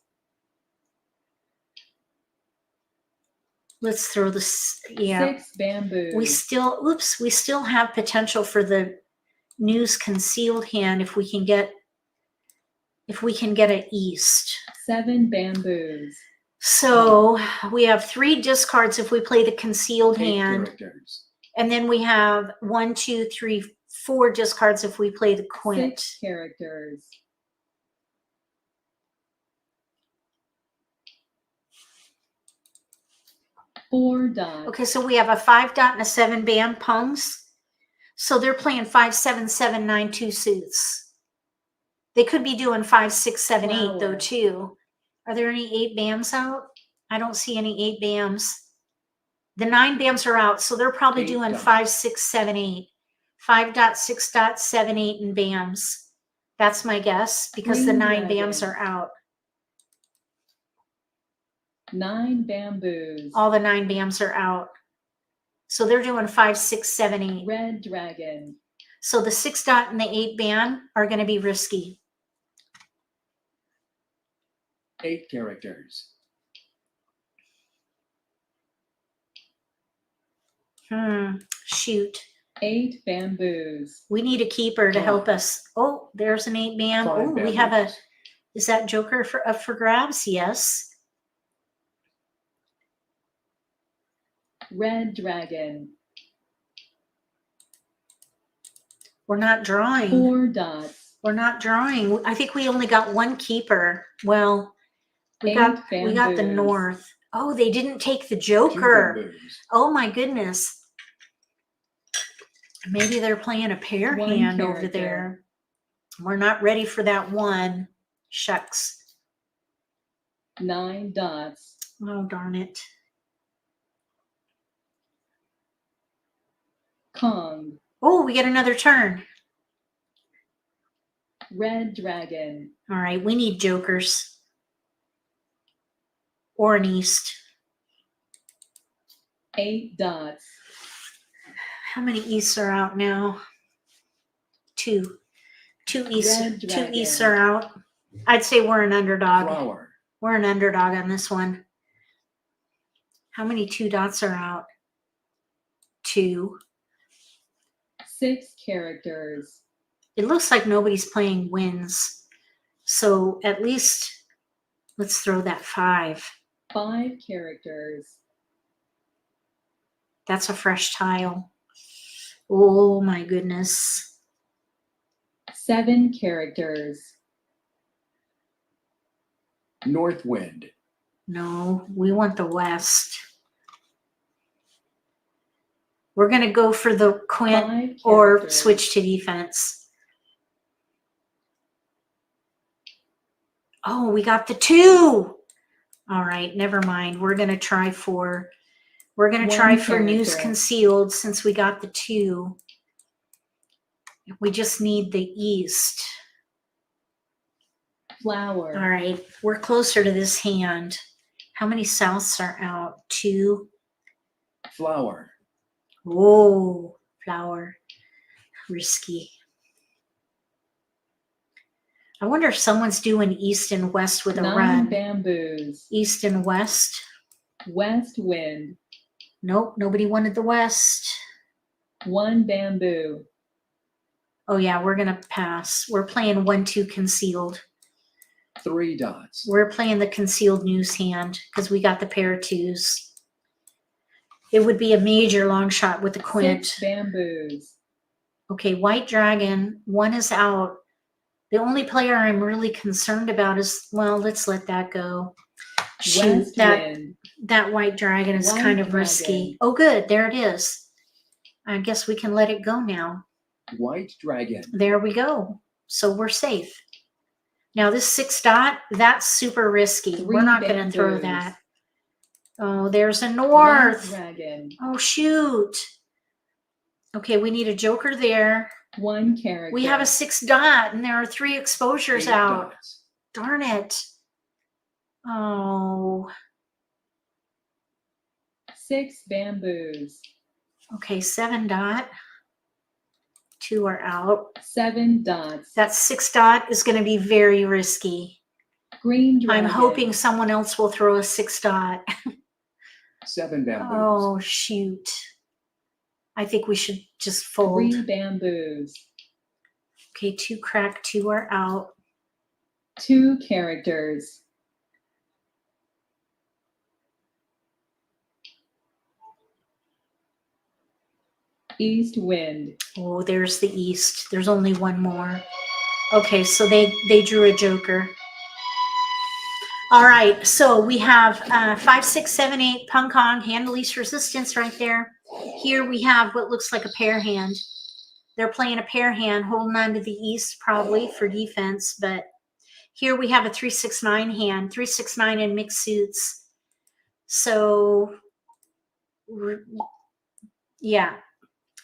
Let's throw this. Yeah, 6 bamboos. we still have potential for the news concealed hand if we can get an east. 7 bamboos. So we have 3 discards if we play the concealed 8 hand, characters. and then we have 1, 2, 3, 4 discards if we play the quint. 6 characters. Four dots. Okay, so we have a 5 dot and a 7 bam pungs. So they're playing 5, 7, 7, 9, 2 suits. They could be doing 5, 6, 7, 8 though Flower. too. Are there any 8 bams out? I don't see any 8 bams. The 9 bams are out, so they're probably 8 doing dots. 5, 6, 7, 8. 5 dot, 6 dot, 7, 8, and bams. That's my guess, because the Green 9 bams dragon. are out. 9 bamboos. All the 9 bams are out. So they're doing 5, 6, 7, 8. Red dragon. So the 6 dot and the 8 bam are going to be risky. 8 characters. Shoot. 8 bamboos. We need a keeper to help us. Oh, there's an 8 bam. 5 Oh, we have a, bamboos. is that joker up for grabs? Yes. Red dragon. We're not drawing. 4 dots. We're not drawing. I think we only got one keeper. Well, we 8 got the bamboos. north. Oh, they didn't take the 2 joker. bamboos. Oh my goodness. Maybe they're playing a pair One hand over character. there. We're not ready for that one. Shucks. 9 dots. Oh, darn it. Kong. Oh, we get another turn. Red dragon. All right, we need jokers. Or an east. 8 dots. How many easts are out now? 2. 2 easts. Red 2 dragon. easts are out. I'd say we're an underdog. Flower. We're an underdog on this one. How many 2 dots are out? 2. 6 characters. It looks like nobody's playing wins. So at least let's throw that 5. 5 characters. That's a fresh tile. Oh my goodness. 7 characters. North wind. No, we want the west. We're going to go for the 5 quint or characters. switch to defense. Oh, we got the 2. All right, never mind. We're going to try for news character. concealed since we got the 2. We just need the east. Flower. All right, we're closer to this hand. How many souths are out? 2. Flower. Oh, flower. Risky. I wonder if someone's doing east and west with a 9 run. bamboos. East and west. West wind. Nope, nobody wanted the west. 1 bamboo. Oh yeah, we're going to pass. We're playing 1-2 concealed. 3 dots. We're playing the concealed news hand because we got the pair of 2s. It would be a major long shot with the quint. 6 bamboos. Okay, white dragon. 1 is out. The only player I'm really concerned about is, well, let's let that go. Shoot, West that wind. white dragon is White kind of dragon. risky. Oh, good. There it is. I guess we can let it go now. White dragon. There we go. So we're safe. Now this 6 dot, that's super risky. 3 We're not going to throw bamboos. that. Oh, there's a White north. dragon. Oh, shoot. Okay, we need a joker there. 1 character. We have a 6 dot and there are 3 exposures 8 out. dots. Darn it. Oh, 6 bamboos. okay, 7 dot. 2 are out. 7 dots. That 6 dot is going to be very risky. Green dragon. I'm hoping someone else will throw a 6 dot. 7 bamboos. Oh, shoot. I think we should just fold. 3 bamboos. Okay, 2 crack, 2 are out. 2 characters. East wind. Oh, there's the east. There's only 1 more. Okay, so they drew a joker. All right, so we have 5, 6, 7, 8 pung kong, hand of least resistance right there. Here we have what looks like a pair hand. They're playing a pair hand, holding on to the east probably for defense, but here we have a 3, 6, 9 hand, 3, 6, 9 in mixed suits. So, yeah.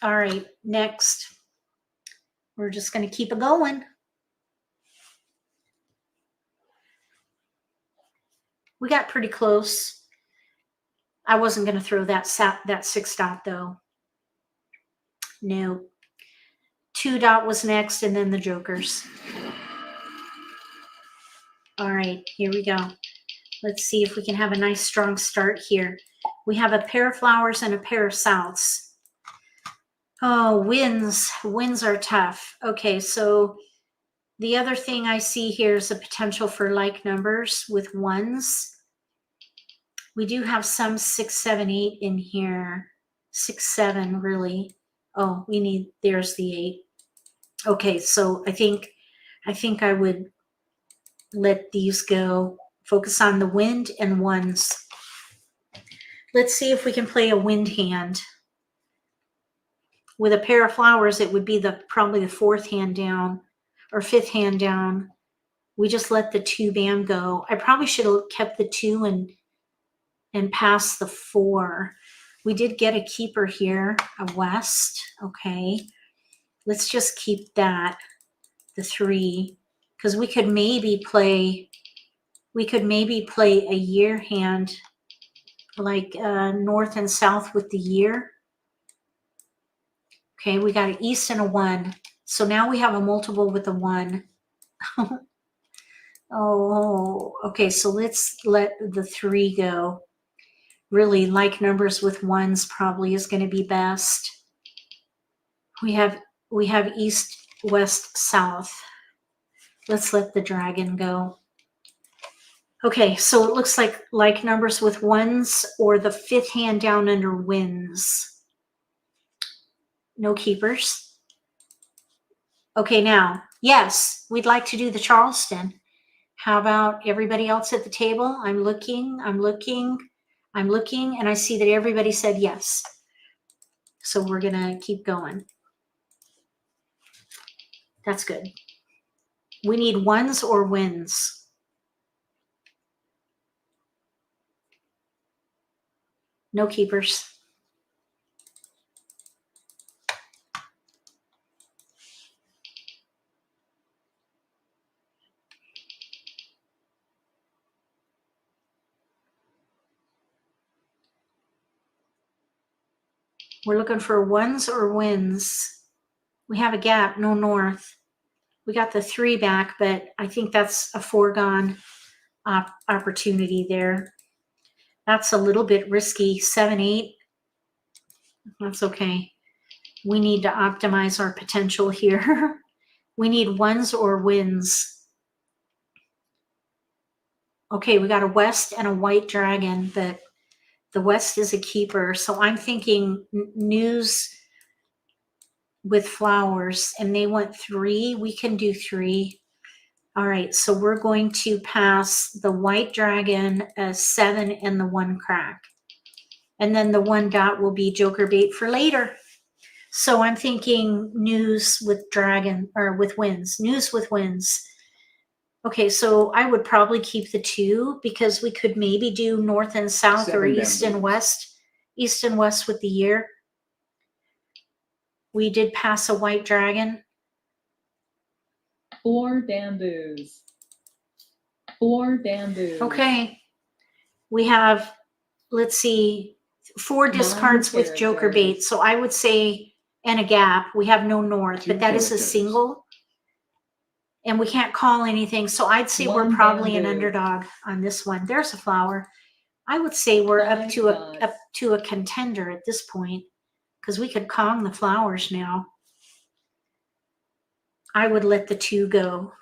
All right, next. We're just going to keep it going. We got pretty close. I wasn't going to throw that 6 dot though. No. 2 dot was next and then the jokers. All right, here we go. Let's see if we can have a nice strong start here. We have a pair of flowers and a pair of souths. Oh, winds. Winds are tough. Okay, so the other thing I see here is a potential for like numbers with ones. We do have some 6, 7, 8 in here. 6, 7 really. Oh, we need, there's the 8. Okay, so I think I would let these go. Focus on the wind and ones. Let's see if we can play a wind hand. With a pair of flowers, it would be probably the 4th hand down or 5th hand down. We just let the 2 bam go. I probably should have kept the 2 and passed the 4. We did get a keeper here, a west. Okay, let's just keep that, the 3, because we could maybe play a year hand, like north and south with the year. Okay, we got an east and a 1. So now we have a multiple with a 1. Oh, okay, so let's let the 3 go. Really, like numbers with ones probably is going to be best. We have east, west, south. Let's let the dragon go. Okay, so it looks like numbers with ones or the 5th hand down under wins. No keepers. Okay, now, yes, we'd like to do the Charleston. How about everybody else at the table? I'm looking, and I see that everybody said yes. So we're going to keep going. That's good. We need ones or wins. No keepers. We're looking for ones or wins. We have a gap, no north. We got the 3 back, but I think that's a foregone opportunity there. That's a little bit risky. 7, 8. That's okay. We need to optimize our potential here. We need ones or wins. Okay, we got a west and a white dragon, but the west is a keeper. So I'm thinking news with flowers, and they want 3. We can do 3. All right, so we're going to pass the white dragon, a 7, and the 1 crack. And then the 1 dot will be joker bait for later. So I'm thinking news with dragon, or with wins. News with wins. Okay, so I would probably keep the 2 because we could maybe do north and south 7 or east and west. East and west with the year. We did pass a white dragon. 4 bamboos. 4 bamboos. Okay. We have, let's see, 4 discards with joker bait. So I would say, and a gap. We have no north, 2 but that is a characters. single. And we can't call anything. So I'd say 1 we're probably an bamboo. underdog on this one. There's a flower. I would say we're 5 up to a contender at this point, because we could Kong the flowers now. I would let the 2 go.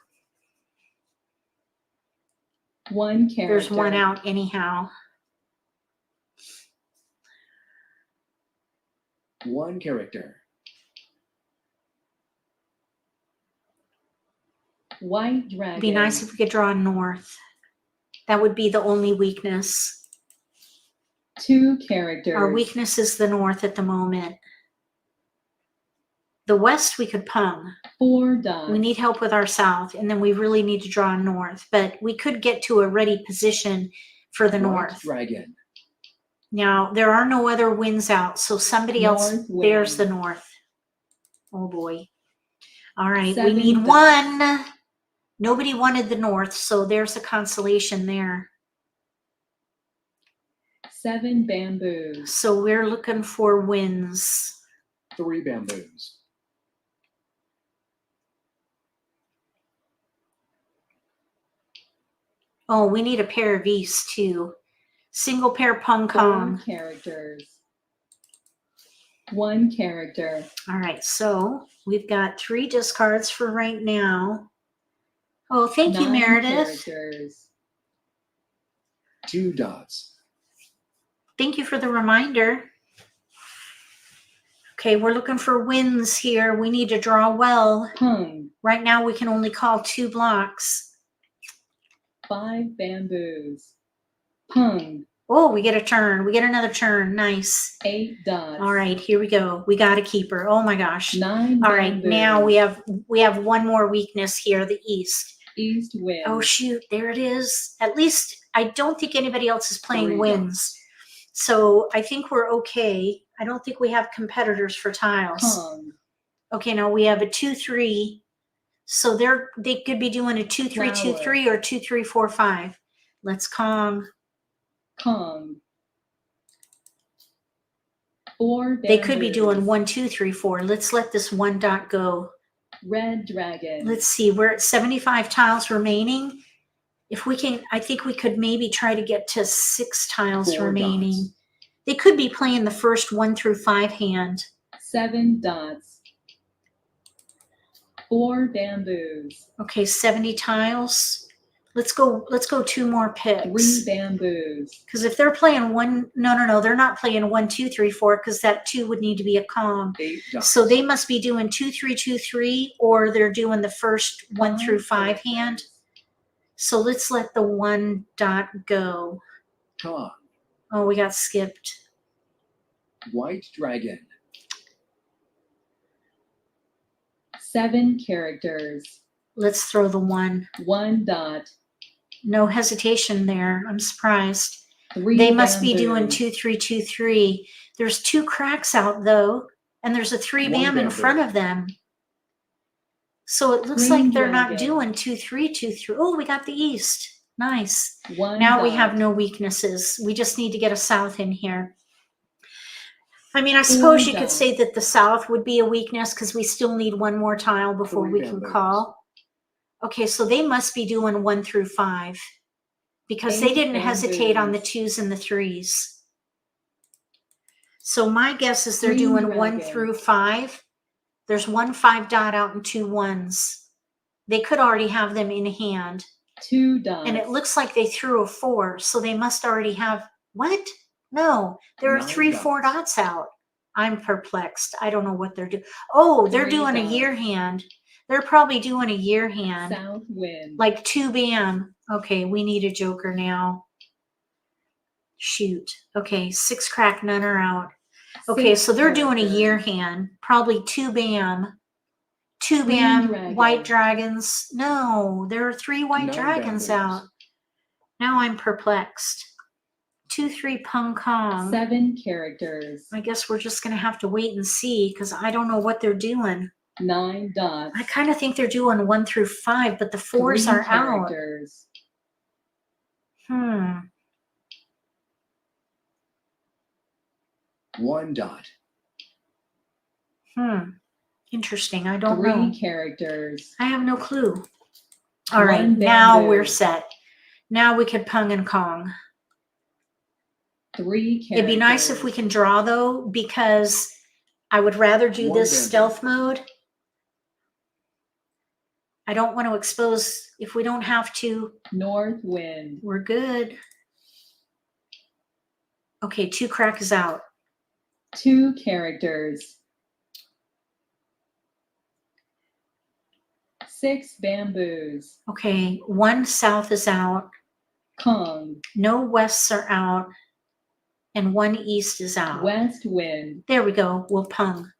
1 character. There's 1 out anyhow. 1 character. White dragon. It'd be nice if we could draw north. That would be the only weakness. 2 characters. Our weakness is the north at the moment. The west we could pung. 4 dots. We need help with our south, and then we really need to draw north. But we could get to a ready position for the White north. dragon. Now, there are no other winds out, so somebody else, North wind. there's the north. Oh boy. All right, 7 we need dots. 1. Nobody wanted the north, so there's a consolation there. 7 bamboos. So we're looking for winds. 3 bamboos. Oh, we need a pair of east too. Single pair pung 4 kong. characters. 1 character. All right, so we've got 3 discards for right now. Oh, thank you, 9 Meredith. characters. 2 dots. Thank you for the reminder. Okay, we're looking for wins here. We need to draw well. Pung. Right now, we can only call 2 blocks. 5 bamboos. Pung. Oh, we get a turn. We get another turn. Nice. 8 dots. All right, here we go. We got a keeper. Oh my gosh. 9 All right, bamboos. now we have one more weakness here, the east. East wind. Oh shoot, there it is. At least I don't think anybody else is playing 3 winds. dots. So I think we're okay. I don't think we have competitors for tiles. Pung. Okay, now we have a 2-3. So they could be doing a 2-3-2-3 or 2-3-4-5. Let's Kong. Kong. 4 bamboos. They could be doing 1-2-3-4. Let's let this 1 dot go. Red dragon. Let's see, we're at 75 tiles remaining. If we can, I think we could maybe try to get to 6 tiles 4 remaining. dots. They could be playing the first 1 through 5 hand. 7 dots. 4 bamboos. Okay, 70 tiles. Let's go 2 more 3 picks. bamboos. Because if they're playing no, they're not playing 1-2-3-4 because that 2 would need to be a Kong. 8 dots. So they must be doing 2-3-2-3 or they're doing the first 1 through 5 hand. So let's let the 1 dot go. Kong. Oh, we got skipped. White dragon. 7 characters. Let's throw the 1. 1 dot. No hesitation there. I'm surprised. 3 They must be doing bamboos. 2-3-2-3. There's 2 cracks out though, and there's a 3 1 bam in bamboo. front of them. So it looks Green like they're not dragon. doing 2-3-2-3. Oh, we got the east. Nice. 1 Now we dot. have no weaknesses. We just need to get a south in here. I mean, I suppose you could dots. say that the south would be a weakness because we still need 1 more tile before 3 we can bamboos. call. Okay, so they must be doing 1 through 5 because they 8 didn't hesitate on the bamboos. 2s and the 3s. So my guess is they're Green doing 1 dragon. through 5. There's 1 5 dot out and 2 1s. They could already have them in hand. 2 dots. And it looks like they threw a 4, so they must already have, what? No, there are 9 3 4 dots. dots out. I'm perplexed. I don't know what they're doing. Oh, they're 3 doing a dots. year hand. They're probably doing a year hand. South wind. Like 2 bam. Okay, we need a joker now. Shoot. Okay, 6 crack, none are out. Okay, 6 so they're doing a characters. year hand. Probably 2 bam. 2 Green bam, dragon. white dragons. No, there are 3 white 9 dragons bamboos. out. Now I'm perplexed. 2-3 Pung Kong. 7 characters. I guess we're just going to have to wait and see because I don't know what they're doing. 9 dots. I kind of think they're doing 1 through 5, but the 4s 3 are out. characters. Hmm. 1 dot. Interesting. I don't 3 know. characters. I have no clue. All right, 1 now bamboo. we're set. Now we could Pung and Kong. 3 characters. It'd be nice if we can draw though, because I would rather do 1 this bamboo. stealth mode. I don't want to expose, if we don't have to, North wind. we're good. Okay, 2 crack is out. 2 characters. 6 bamboos. Okay, 1 south is out. Kong. No wests are out. And 1 east is out. West wind. There we go. We'll Pung.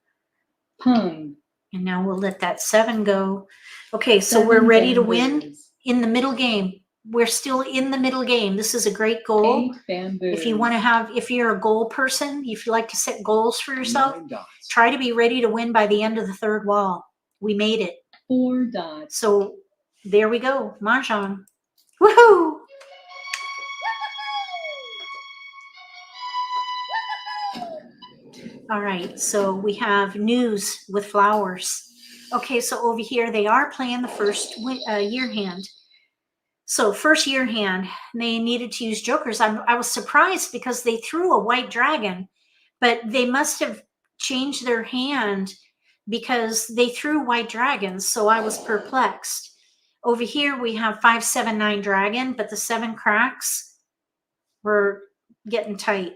Pung. And now we'll let that 7 go. Okay, so 7 we're ready to win bamboos. in the middle game. We're still in the middle game. This is a great goal. 8 bamboos. If you want to have, if you're a goal person, if you like to set goals for yourself, 9 dots. try to be ready to win by the end of the 3rd wall. We made it. 4 dots. So there we go. Mahjong. Woohoo! All right, so we have news with flowers. Okay, so over here they are playing the first year hand. So first year hand, they needed to use jokers. I was surprised because they threw a white dragon, but they must have change their hand because they threw white dragons, so I was perplexed. Over here we have 579 dragon, but the 7 cracks were getting tight.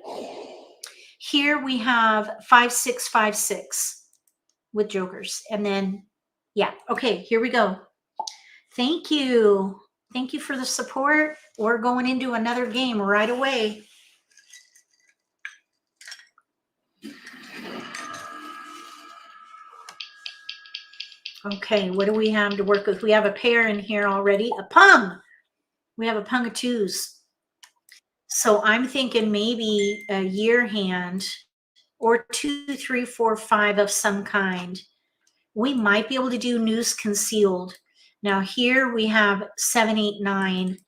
Here we have 5656 with jokers. And then, yeah, okay, here we go. Thank you. Thank you for the support. We're going into another game right away. Okay, what do we have to work with? We have a pair in here already. A pung. We have a pung of 2s. So I'm thinking maybe a year hand or 2, 3, 4, 5 of some kind. We might be able to do news concealed. Now here we have 7, 8, 9.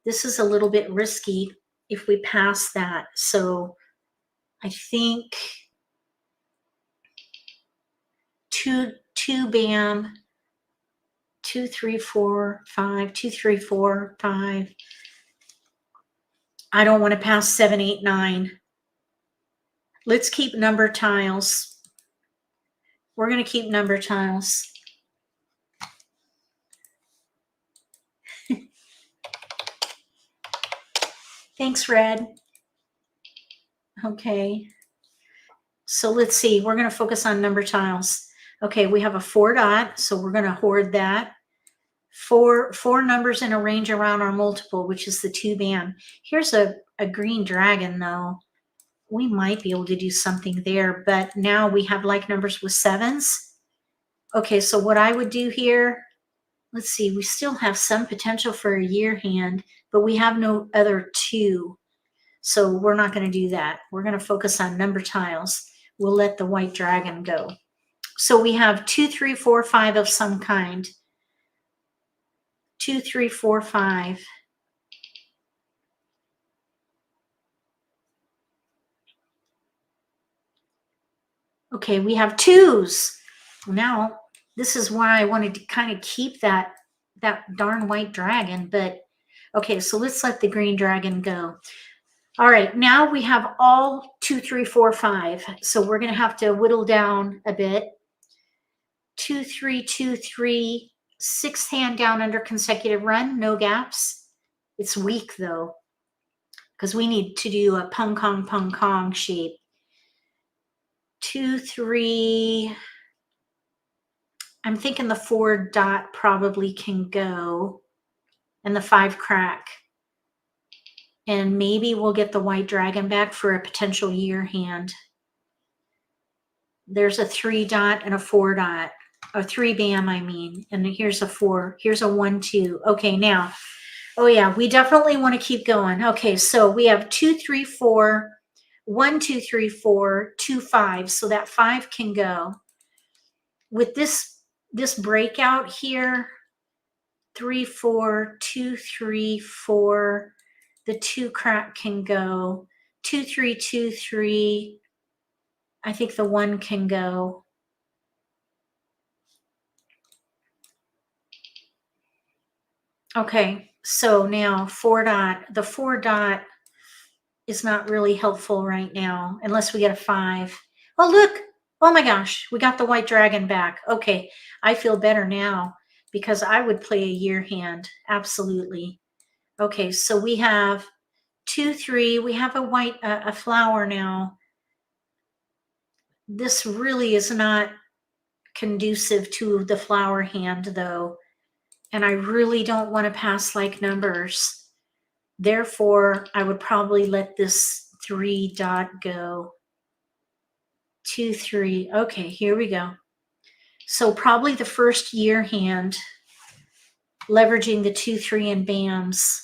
This is a little bit risky if we pass that. So I think 2 bam, 2, 3, 4, 5, 2, 3, 4, 5. I don't want to pass 7, 8, 9. Let's keep number tiles. We're going to keep number tiles. Thanks, Red. Okay. So let's see. We're going to focus on number tiles. Okay, we have a 4 dot, so we're going to hoard that. Four numbers in a range around our multiple, which is the 2 bam. Here's a green dragon, though. We might be able to do something there, but now we have like numbers with 7s. Okay, so what I would do here, let's see, we still have some potential for a year hand, but we have no other 2. So we're not going to do that. We're going to focus on number tiles. We'll let the white dragon go. So we have 2, 3, 4, 5 of some kind. 2, 3, 4, 5. Okay, we have 2s. Now, this is why I wanted to kind of keep that darn white dragon, but okay, so let's let the green dragon go. All right, now we have all 2, 3, 4, 5. So we're going to have to whittle down a bit. 2, 3, 2, 3, 6th hand down under consecutive run, no gaps. It's weak though, because we need to do a pung kong shape. 2, 3. I'm thinking the 4 dot probably can go, and the 5 crack. And maybe we'll get the white dragon back for a potential year hand. There's a 3 dot and a 4 dot, or 3 bam, I mean. And here's a 4. Here's a 1, 2. Okay, now, oh yeah, we definitely want to keep going. Okay, so we have 2, 3, 4, 1, 2, 3, 4, 2, 5. So that 5 can go. With this breakout here, 3, 4, 2, 3, 4. The 2 crack can go. 2, 3, 2, 3. I think the 1 can go. Okay, so now 4 dot. The 4 dot is not really helpful right now unless we get a 5. Oh, look. Oh my gosh, we got the white dragon back. Okay, I feel better now because I would play a year hand. Absolutely. Okay, so we have 2, 3. We have a flower now. This really is not conducive to the flower hand though. And I really don't want to pass like numbers. Therefore, I would probably let this 3 dot go. 2, 3. Okay, here we go. So probably the first year hand, leveraging the 2, 3 and bams.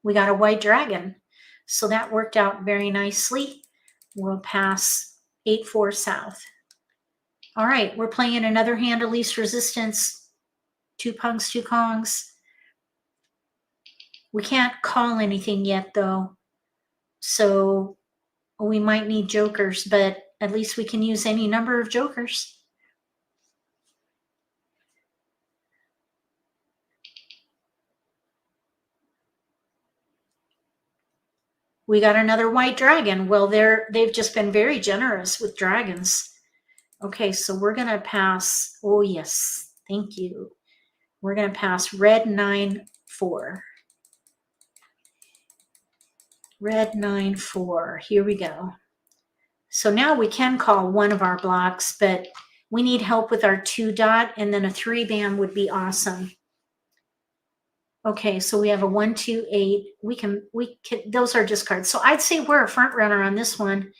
We got a white dragon. So that worked out very nicely. We'll pass 8, 4 south. All right, we're playing another hand of least resistance. 2 pungs, 2 kongs. We can't call anything yet though. So we might need jokers, but at least we can use any number of jokers. We got another white dragon. Well, they've just been very generous with dragons. Okay, so we're going to pass. Oh, yes. Thank you. We're going to pass red 9-4. Red 9-4. Here we go. So now we can call one of our blocks, but we need help with our 2-dot, and then a 3-band would be awesome. Okay, so we have a 1, 2, 8. We can those are discards. So I'd say we're a front runner on this one.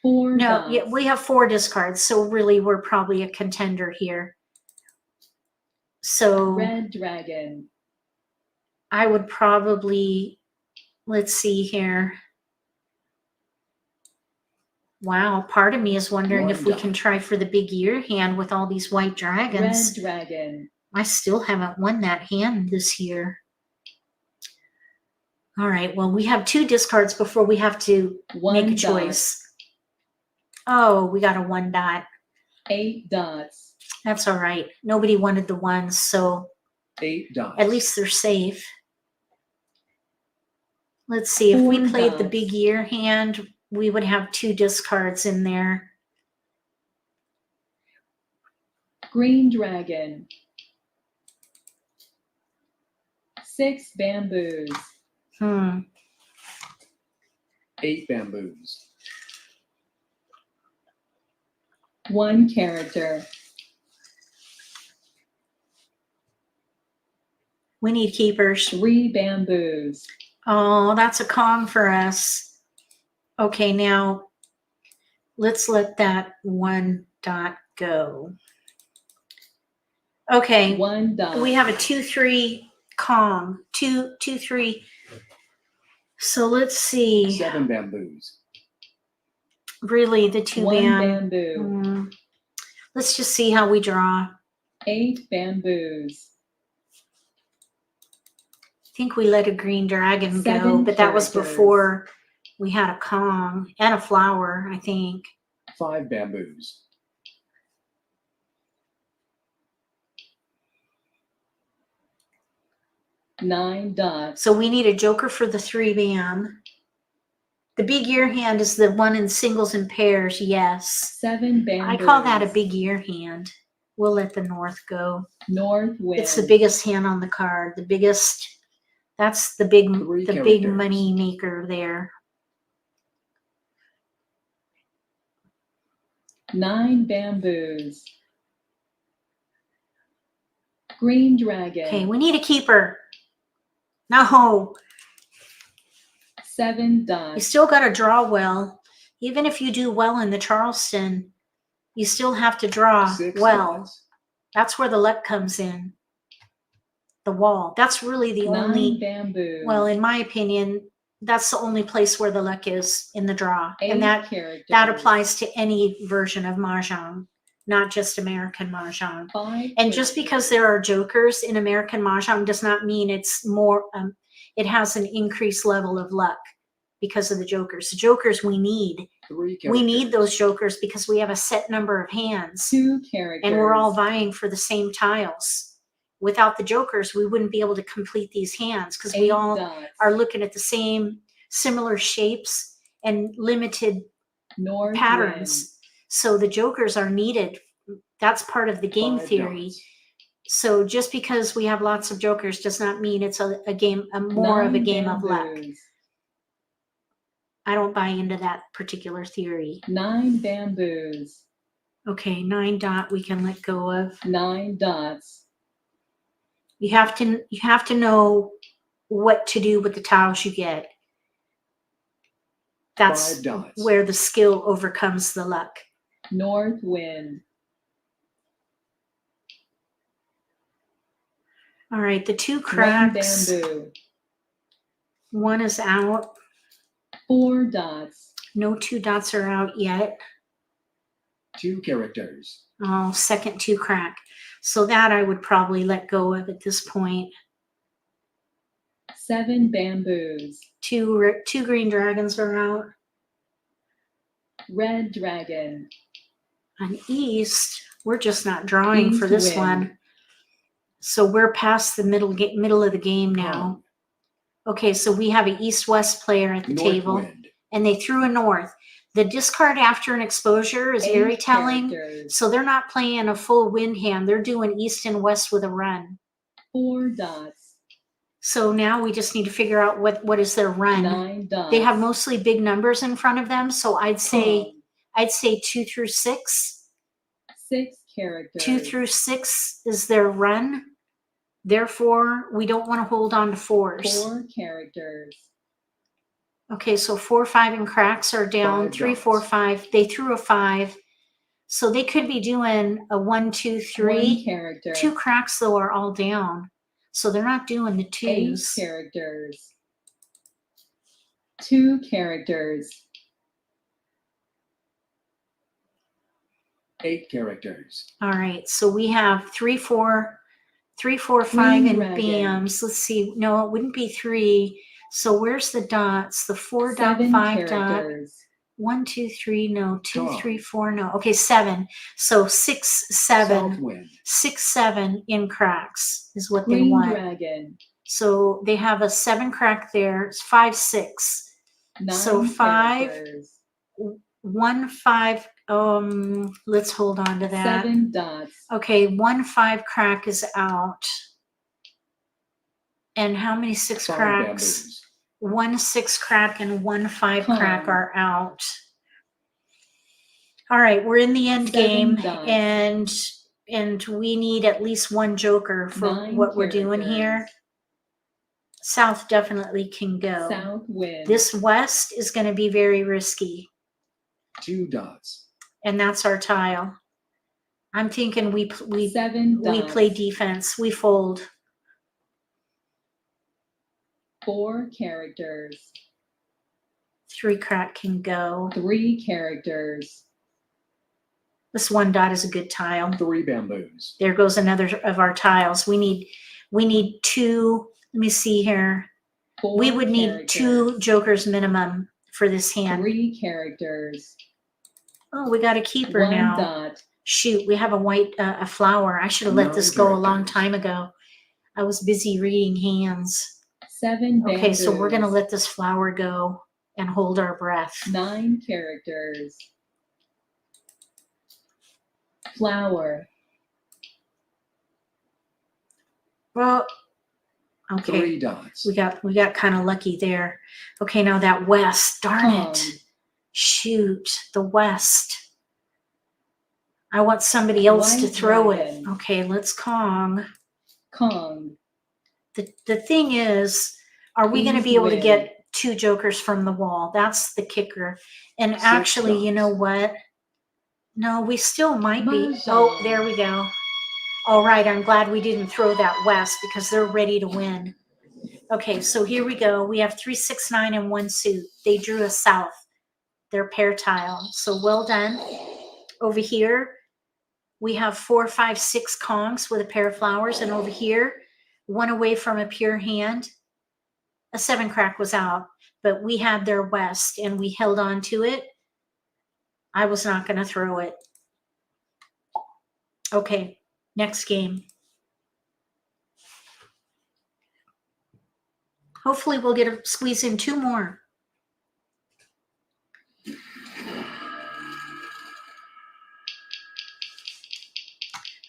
4 No, dots. yeah, we have 4 discards, so really we're probably a contender here. So Red dragon. I would probably, let's see here. Wow, part of me is wondering if we can try for the big year hand with all these white dragons. Red dragon. I still haven't won that hand this year. All right, well, we have 2 discards before we have to make a choice. Oh, we got a 1 dot. 8 dots. That's all right. Nobody wanted the 1s, so 8 dots. at least they're safe. Let's see, if 4 we played the dots. big year hand, we would have 2 discards in there. Green dragon. 6 bamboos. 8 bamboos. 1 character. We need keepers. 3 bamboos. Oh, that's a Kong for us. Okay, now let's let that 1 dot go. Okay, 1 dot. we have a 2-3 Kong. 2-3. So let's see. 7 bamboos. Really, the 2 1 band. bamboo. Let's just see how we draw. 8 bamboos. I think we let a green dragon go, 7 but that was characters. before we had a Kong and a flower, I think. 5 bamboos. 9 dots. So we need a joker for the 3-band. The big year hand is the one in singles and pairs, yes. 7 bamboos. I call that a big year hand. We'll let the north go. North wind. It's the biggest hand on the card. The biggest, that's the big 3 big characters. money maker there. 9 bamboos. Green dragon. Okay, we need a keeper. No, 7 you dots. still got to draw well. Even if you do well in the Charleston, you still have to draw 6 well. dots. That's where the luck comes in. The wall. That's really the 9 only, bamboos. well, in my opinion, that's the only place where the luck is, in the draw. 8 And that characters. applies to any version of Mahjong, not just American Mahjong. 5 And just because there are jokers in American Mahjong does not mean it's more, it has an increased level of luck because of the jokers. The jokers we need. 3 characters. We need those jokers because we have a set number of hands 2 characters. and we're all vying for the same tiles. Without the jokers, we wouldn't be able to complete these hands because we 8 all dots. are looking at the same similar shapes and limited North patterns. So the jokers are needed. That's part of the game 5 theory. dots. So just because we have lots of jokers does not mean it's a game, more of a 9 game of luck. bamboos. I don't buy into that particular theory. 9 bamboos. Okay, 9 dot we can let go of. 9 dots. You have to know what to do with the tiles you get. That's 5 dots. where the skill overcomes the luck. North wind. All right, the 2 1 cracks. bamboo. 1 is out. 4 dots. No 2 dots are out yet. 2 characters. Oh, second 2 crack. So that I would probably let go of at this point. 7 bamboos. 2 green dragons are out. Red dragon. On east, we're just not drawing for East this wind. one. So we're past the middle of the game now. Okay, so we have an east-west player at the North table. wind. and they threw a north. The discard after an exposure is 8 very telling. characters. So they're not playing a full wind hand. They're doing east and west with a run. 4 dots. So now we just need to figure out what is their run. 9 dots. They have mostly big numbers in front of them. So I'd say Kong. 2 through 6. 6 characters. 2 through 6 is their run. Therefore, we don't want to hold on to 4s. 4 characters. Okay, so 4, 5, and cracks are down. 5 3, dots. 4, 5. They threw a 5. So they could be doing a 1, 2, 3. 1 character. 2 cracks, though, are all down. So they're not doing the 8 2s. characters. 2 characters. 8 characters. All right, so we have 3, 4, 5, Green and dragon. bams. Let's see. No, it wouldn't be 3. So where's the dots? The 4 dot, 7 5 dot. characters. 1, 2, 3, no. 2, Come on. 3, 4, no. Okay, 7. So 6, 7. South wind. 6, 7 in cracks is what they Green want. dragon. So they have a 7 crack there. It's 5, 6. 9 So 5, characters. 1, 5. Let's hold on to that. 7 dots. Okay, 1, 5 crack is out. And how many 6 5 cracks? bamboos. 1 6 crack and 1 5 crack Kong. are out. All right, we're in the end 7 game, dots. and we need at least 1 joker for 9 what we're doing here. characters. South definitely can go. South wind. This west is going to be very risky, 2 dots. and that's our tile. I'm thinking we 7 dots. play defense. We fold. 4 characters. 3 crack can go. 3 characters. This 1 dot is a good tile. 3 bamboos. There goes another of our tiles. We need 2. Let me see here. 4 We would need characters. 2 jokers minimum for this hand. 3 characters. Oh, we got a keeper 1 now. dot. Shoot, we have a white a flower. I should have let 9 this go a long characters. time ago. I was busy reading hands. 7 bamboos. Okay, so we're gonna let this flower go and hold our breath. 9 characters. Flower. Well, okay. 3 dots. We got kind of lucky there. Okay, now that west, darn Kong. it. Shoot, the west. I want somebody else to White throw dragon. it. Okay, let's Kong. Kong. The thing is, are we going to East be able to wind. get 2 jokers from the wall? That's the kicker. And 6 actually, you dots. know what? No, we still might be. Mahj. Oh, there we go. All right, I'm glad we didn't throw that west because they're ready to win. Okay, so here we go. We have 3, 6, 9, and 1 suit. They drew a south. Their pair tile. So well done. Over here, we have 4, 5, 6 Kongs with a pair of flowers. And over here, 1 away from a pure hand. A 7 crack was out, but we had their west and we held on to it. I was not going to throw it. Okay, next game. Hopefully we'll get a squeeze in 2 more.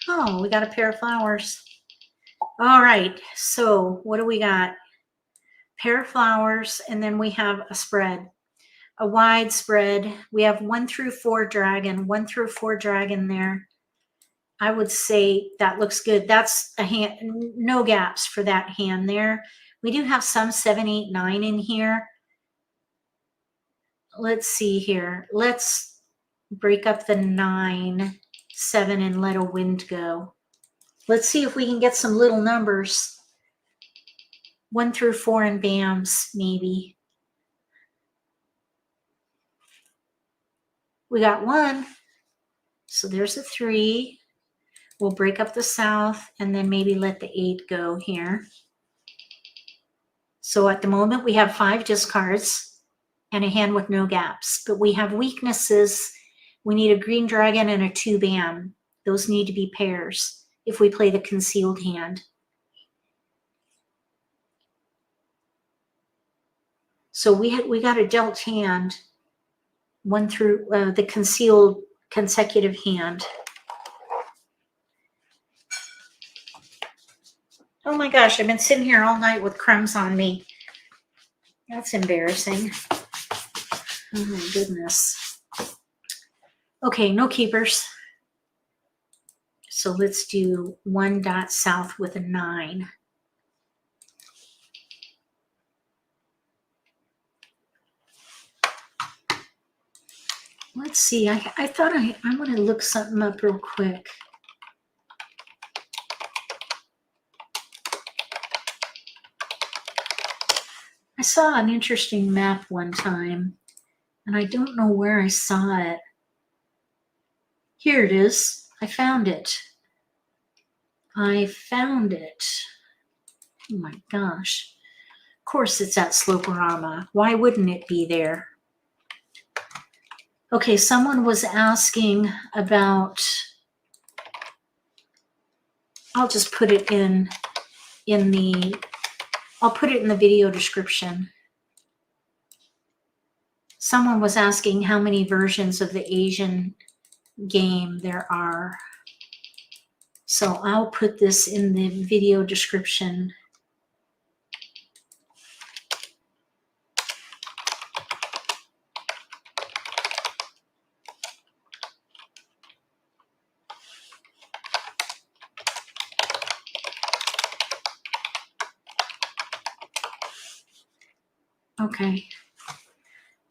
Oh, we got a pair of flowers. All right, so what do we got? Pair of flowers, and then we have a spread, a wide spread. We have 1 through 4 dragon, 1 through 4 dragon there. I would say that looks good. That's a hand, no gaps for that hand there. We do have some 7, 8, 9 in here. Let's see here. Let's break up the 9, 7, and let a wind go. Let's see if we can get some little numbers. 1 through 4 and bams, maybe. We got 1. So there's a 3. We'll break up the south and then maybe let the 8 go here. So at the moment we have 5 discards and a hand with no gaps, but we have weaknesses. We need a green dragon and a 2 bam. Those need to be pairs if we play the concealed hand. So we got a dealt hand, one through the concealed consecutive hand. Oh my gosh, I've been sitting here all night with crumbs on me. That's embarrassing. Oh my goodness. Okay, no keepers. So let's do 1 dot south with a 9. Let's see, I thought I want to look something up real quick. I saw an interesting map one time, and I don't know where I saw it. Here it is. I found it. I found it. Oh my gosh. Of course it's at Sloperama. Why wouldn't it be there? Okay, someone was asking about, I'll just put it I'll put it in the video description. Someone was asking how many versions of the Asian game there are. So I'll put this in the video description. Okay.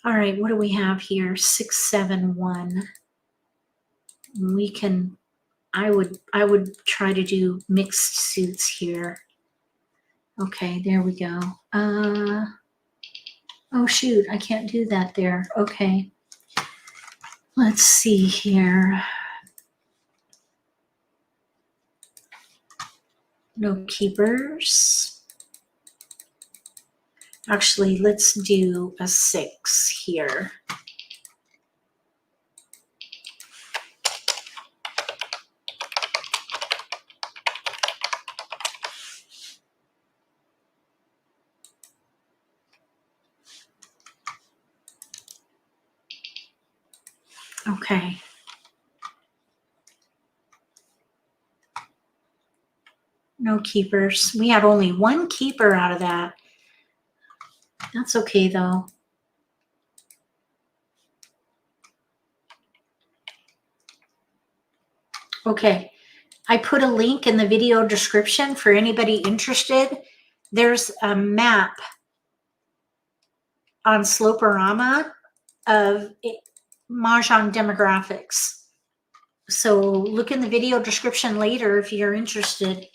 All right, what do we have here? 671. We can, I would try to do mixed suits here. Okay, there we go. Oh shoot, I can't do that there. Okay. Let's see here. No keepers. Actually, let's do a 6 here. Okay. No keepers. We had only 1 keeper out of that. That's okay though. Okay. I put a link in the video description for anybody interested. There's a map on Sloperama of Mahjong demographics. So look in the video description later if you're interested.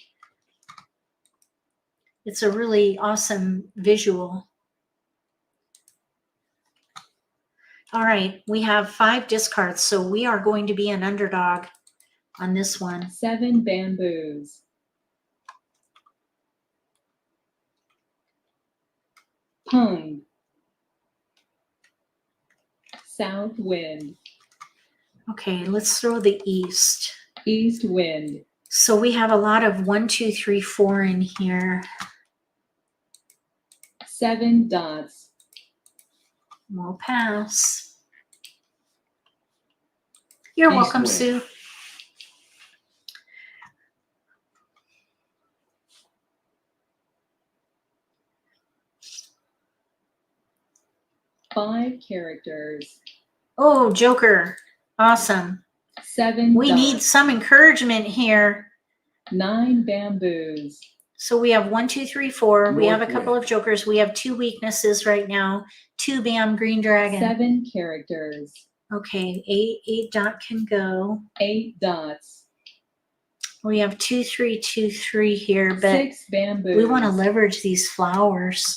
It's a really awesome visual. All right, we have 5 discards, so we are going to be an underdog on this one. 7 bamboos. Pung. South wind. Okay, let's throw the east. East wind. So we have a lot of 1, 2, 3, 4 in here. 7 dots. We'll pass. You're East welcome, wind. Sue. Five characters. Oh, Joker. Awesome. 7 We dots. need some encouragement here. 9 bamboos. So we have 1, 2, 3, 4. We have a North couple wind. of jokers. We have 2 weaknesses right now. 2 bam green dragon. 7 characters. Okay, 8 dot can go. 8 dots. We have 2, 3, 2, 3 here, but 6 bamboos. we want to leverage these flowers.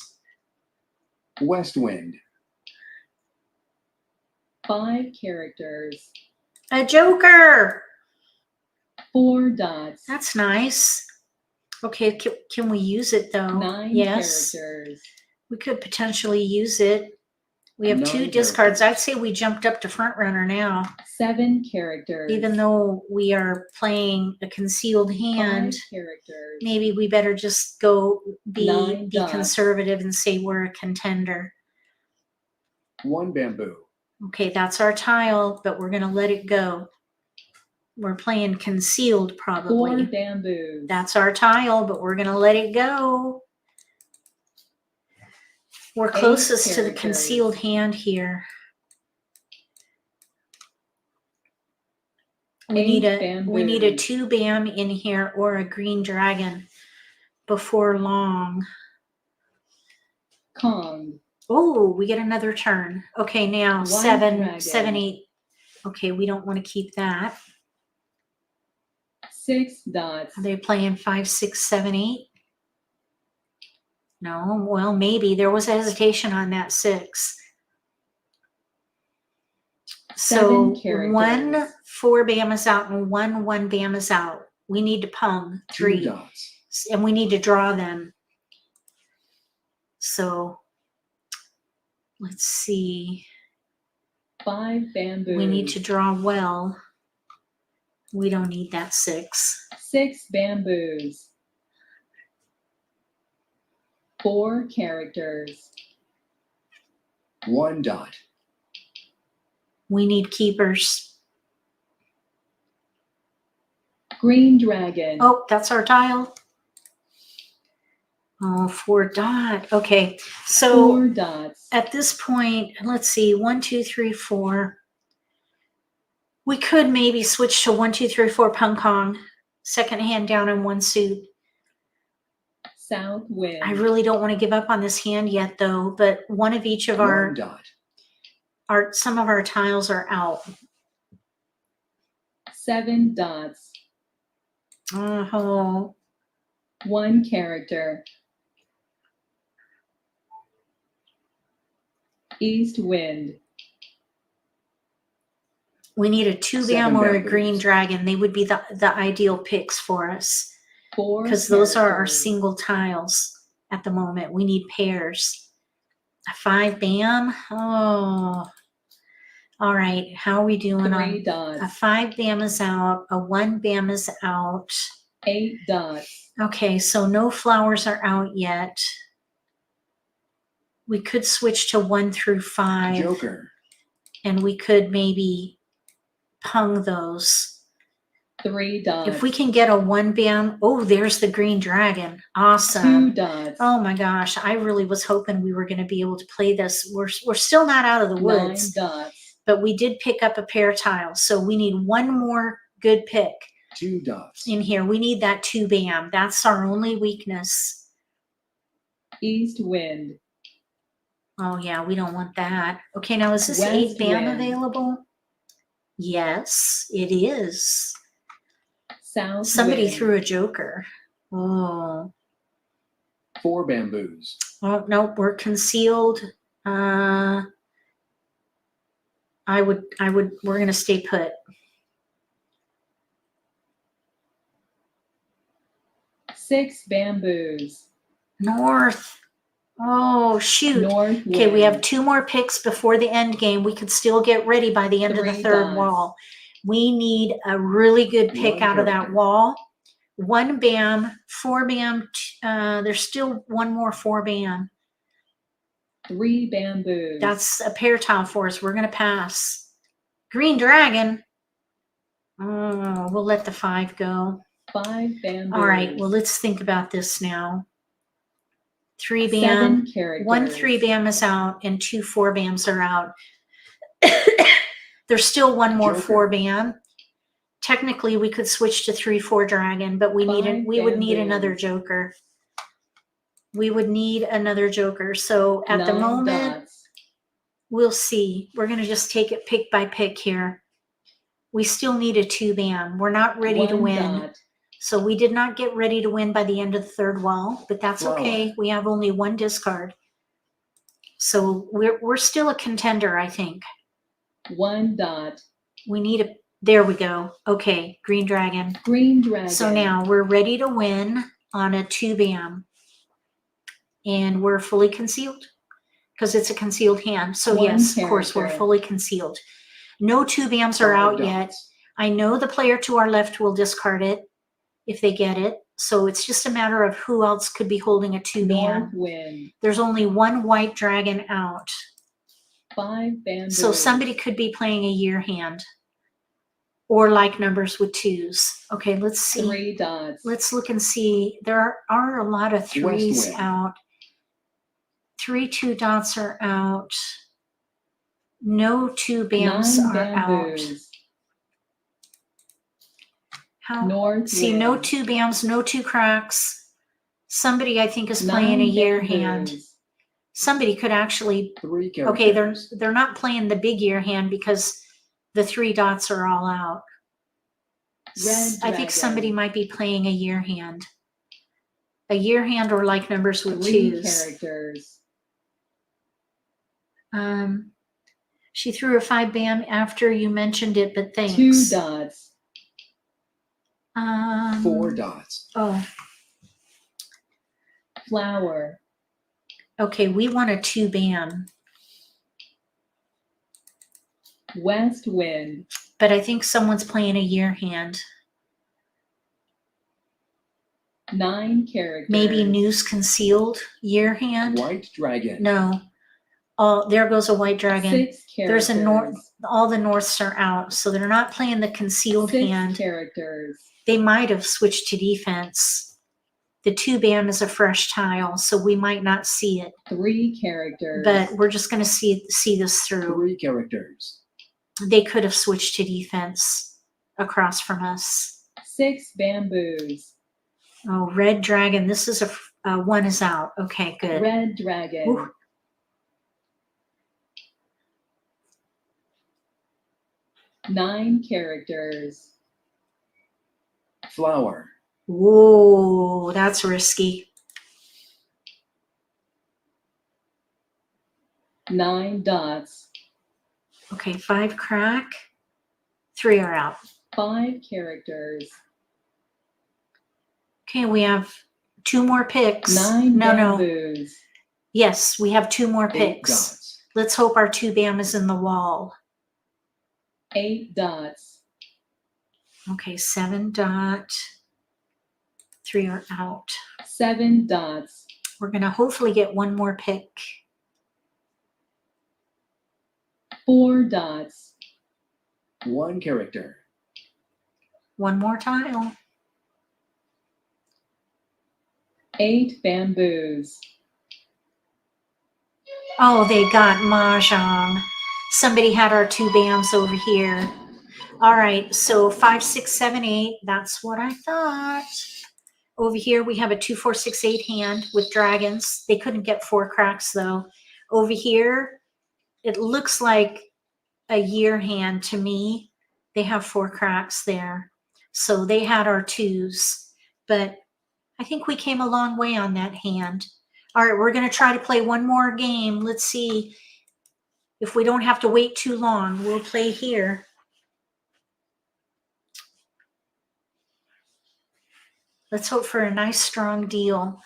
West wind. 5 characters. A joker. 4 dots. That's nice. Okay, can we use it though? 9 Yes. characters. We could potentially use it. We have 2 9 discards. I'd characters. say we jumped up to front runner now, 7 characters. even though we are playing a concealed 5 hand. characters. Maybe we better just go 9 be dots. conservative and say we're a contender. 1 bamboo. Okay, that's our tile, but we're going to let it go. We're playing concealed 4 probably. bamboos. That's our tile, but we're going to let it go. We're 8 closest to the characters. concealed hand here. We 8 need a bamboos. 2 bam in here or a green dragon before long. Kong. Oh, we get another turn. Okay, now White 7, dragon. 7, 8. Okay, we don't want to keep that. 6 dots. Are they playing 5, 6, 7, 8? No, well, maybe. There was hesitation on that 6. So 7 characters. 1 4 bam is out and 1 bam is out. We need to pung 2 3. dots. And we need to draw them. So let's see. 5 bamboos. We need to draw well. We don't need that 6. 6 bamboos. 4 characters. 1 dot. We need keepers. Green dragon. Oh, that's our tile. Oh, 4 dot. Okay, so 4 dots. at this point, let's see, 1, 2, 3, 4. We could maybe switch to 1, 2, 3, 4 pung kong. Second hand down in 1 suit. South wind. I really don't want to give up on this hand yet, though. But one of each of 1 dot. some of our tiles are out. 7 dots. Oh, 1 character. East wind. we need a 2 7 bam or a bamboos. green dragon. They would be the ideal picks for us 4 because those are our characters. single tiles at the moment. We need pairs. A 5 bam. Oh, all right. How are we doing 3 on a dots. 5 bam is out? A 1 bam is out. 8 dots. Okay, so no flowers are out yet. We could switch to 1 through 5, Joker. and we could maybe pung those. 3 dots. If we can get a 1 bam, oh, there's the green dragon. 2 Awesome. dots. Oh my gosh, I really was hoping we were going to be able to play this. We're still not out of the 9 woods, dots. but we did pick up a pair of tiles, so we need 1 more good pick 2 dots. in here. We need that 2 bam. That's our only weakness. East wind. Oh yeah, we don't want that. Okay, now is this West 8 bam wind. available? Yes, it is. South Somebody wind. threw a joker. Oh, 4 bamboos. oh no, we're concealed. We're gonna stay put. 6 bamboos. North. Oh shoot. North wind. Okay, we have 2 more picks before the end game. We could still get ready by the end of the 3 third dots. wall. We need a really good pick 1 out of that character. wall. 1 bam, 4 bam. There's still 1 more 4 bam. 3 bamboos. That's a pair tile for us. We're going to pass. Green dragon. Oh, we'll let the 5 go. 5 bamboos. All right, well, let's think about this now. 3 bam. 7 characters. 1 3 bam is out and 2 4 bams are out. There's still 1 more Joker. 4 bam. Technically, we could switch to 3 4 dragon, but we would need bamboos. another joker. We would need another joker. So at the 9 moment, dots. we'll see. We're going to just take it pick by pick here. We still need a 2 bam. We're not ready to 1 win. dot. So we did not get ready to win by the end of the third wall, but that's Flower. okay. We have only 1 discard. So we're still a contender, I think. 1 dot. We need there we go. Okay, green dragon. Green dragon. So now we're ready to win on a 2 bam. And we're fully concealed because it's a concealed hand. So 1 yes, of course, we're character. fully concealed. No 2 bams are 5 out dots. yet. I know the player to our left will discard it if they get it. So it's just a matter of who else could be holding a 2 North bam. wind. There's only 1 white dragon out. 5 bamboos. So somebody could be playing a year hand or like numbers with twos. Okay, let's see. 3 dots. Let's look and see. There are a lot of threes wind. out. 3 2 dots are out. No 2 bams 9 are out. bamboos. How? North See, no wind. 2 bams, no 2 cracks. Somebody I think is playing a 9 year bamboos. hand. Somebody could actually. 3 characters. Okay, they're not playing the big year hand because the 3 dots are all out. Red I think somebody dragon. might be playing a year hand. A year hand or like numbers with 3 twos. characters. She threw a 5 bam after you mentioned it, but thanks. 2 dots. 4 dots. Oh, Flower. okay. We want a 2 bam, West wind. but I think someone's playing a year hand. 9 characters. Maybe news concealed year hand. White dragon. No. Oh, there goes a white dragon. 6 characters. There's a north. All the norths are out, so they're not playing the concealed 6 hand. characters. They might have switched to defense. The 2 bam is a fresh tile, so we might not see it. 3 characters. But we're just going to see this through. 3 characters. They could have switched to defense across from us. 6 bamboos. Oh, red dragon. This is a 1 is out. Okay, good. Red dragon. Ooh. 9 characters. Flower. Whoa, that's risky. 9 dots. Okay, 5 crack. 3 are out. 5 characters. Okay, we have 2 more picks. 9 No. bamboos. Yes, we have 2 more 8 picks. dots. Let's hope our 2 bam is in the wall. 8 dots. Okay, 7 dot. 3 are out. 7 dots. We're going to hopefully get 1 more pick. 4 dots. 1 character. 1 more tile. 8 bamboos. Oh, they got Mahjong. Somebody had our 2 bams over here. All right, so 5, 6, 7, 8. That's what I thought. Over here, we have a 2, 4, 6, 8 hand with dragons. They couldn't get 4 cracks, though. Over here, it looks like a year hand to me. They have 4 cracks there. So they had our 2s. But I think we came a long way on that hand. All right, we're going to try to play 1 more game. Let's see if we don't have to wait too long. We'll play here. Let's hope for a nice, strong deal.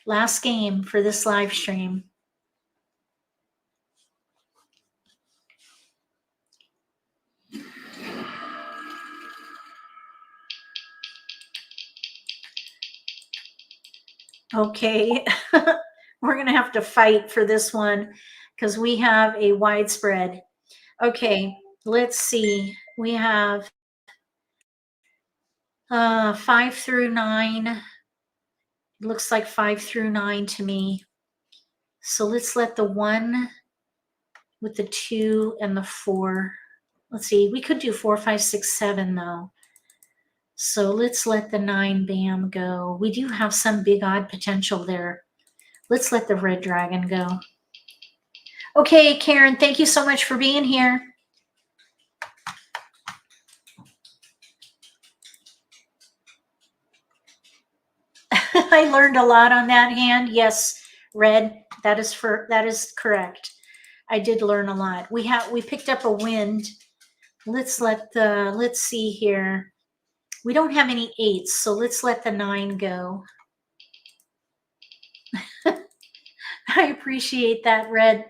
Last game for this live stream. Okay, we're going to have to fight for this one because we have a widespread. Okay, let's see. We have 5 through 9. It looks like 5 through 9 to me. So let's let the 1 with the 2 and the 4. Let's see. We could do 4, 5, 6, 7 though. So let's let the 9 bam go. We do have some big odd potential there. Let's let the red dragon go. Okay, Karen, thank you so much for being here. I learned a lot on that hand. Yes, red, that is correct. I did learn a lot. We picked up a wind. Let's see here. We don't have any 8s, so let's let the 9 go. I appreciate that, Red.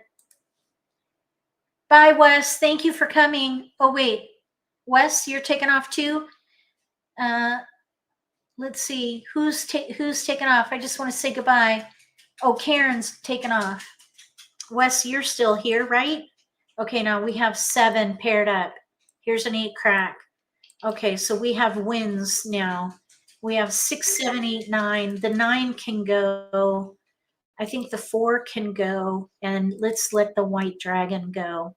Bye, Wes. Thank you for coming. Oh, wait. Wes, you're taking off too? Let's see. Who's taking off? I just want to say goodbye. Oh, Karen's taking off. Wes, you're still here, right? Okay, now we have 7 paired up. Here's an 8 crack. Okay, so we have wins now. We have 6, 7, 8, 9. The 9 can go. I think the 4 can go. And let's let the white dragon go.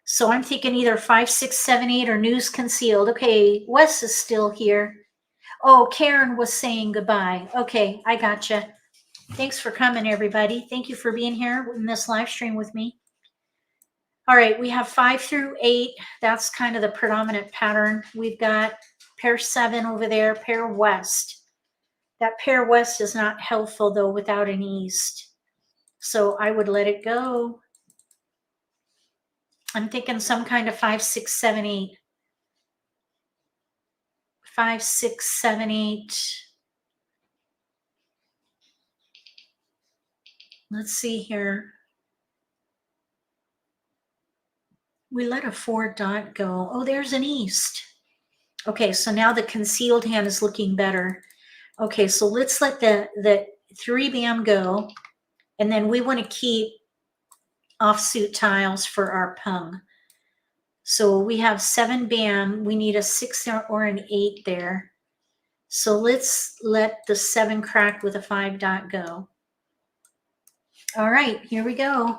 So I'm thinking either 5, 6, 7, 8 or news concealed. Okay, Wes is still here. Oh, Karen was saying goodbye. Okay, I gotcha. Thanks for coming, everybody. Thank you for being here in this live stream with me. All right, we have 5 through 8. That's kind of the predominant pattern. We've got pair 7 over there, pair west. That pair west is not helpful, though, without an east. So I would let it go. I'm thinking some kind of 5, 6, 7, 8. 5, 6, 7, 8. Let's see here. We let a 4 dot go. Oh, there's an east. Okay, so now the concealed hand is looking better. Okay, so let's let the 3 bam go. And then we want to keep offsuit tiles for our pung. So we have 7 bam. We need a 6 or an 8 there. So let's let the 7 crack with a 5 dot go. All right, here we go.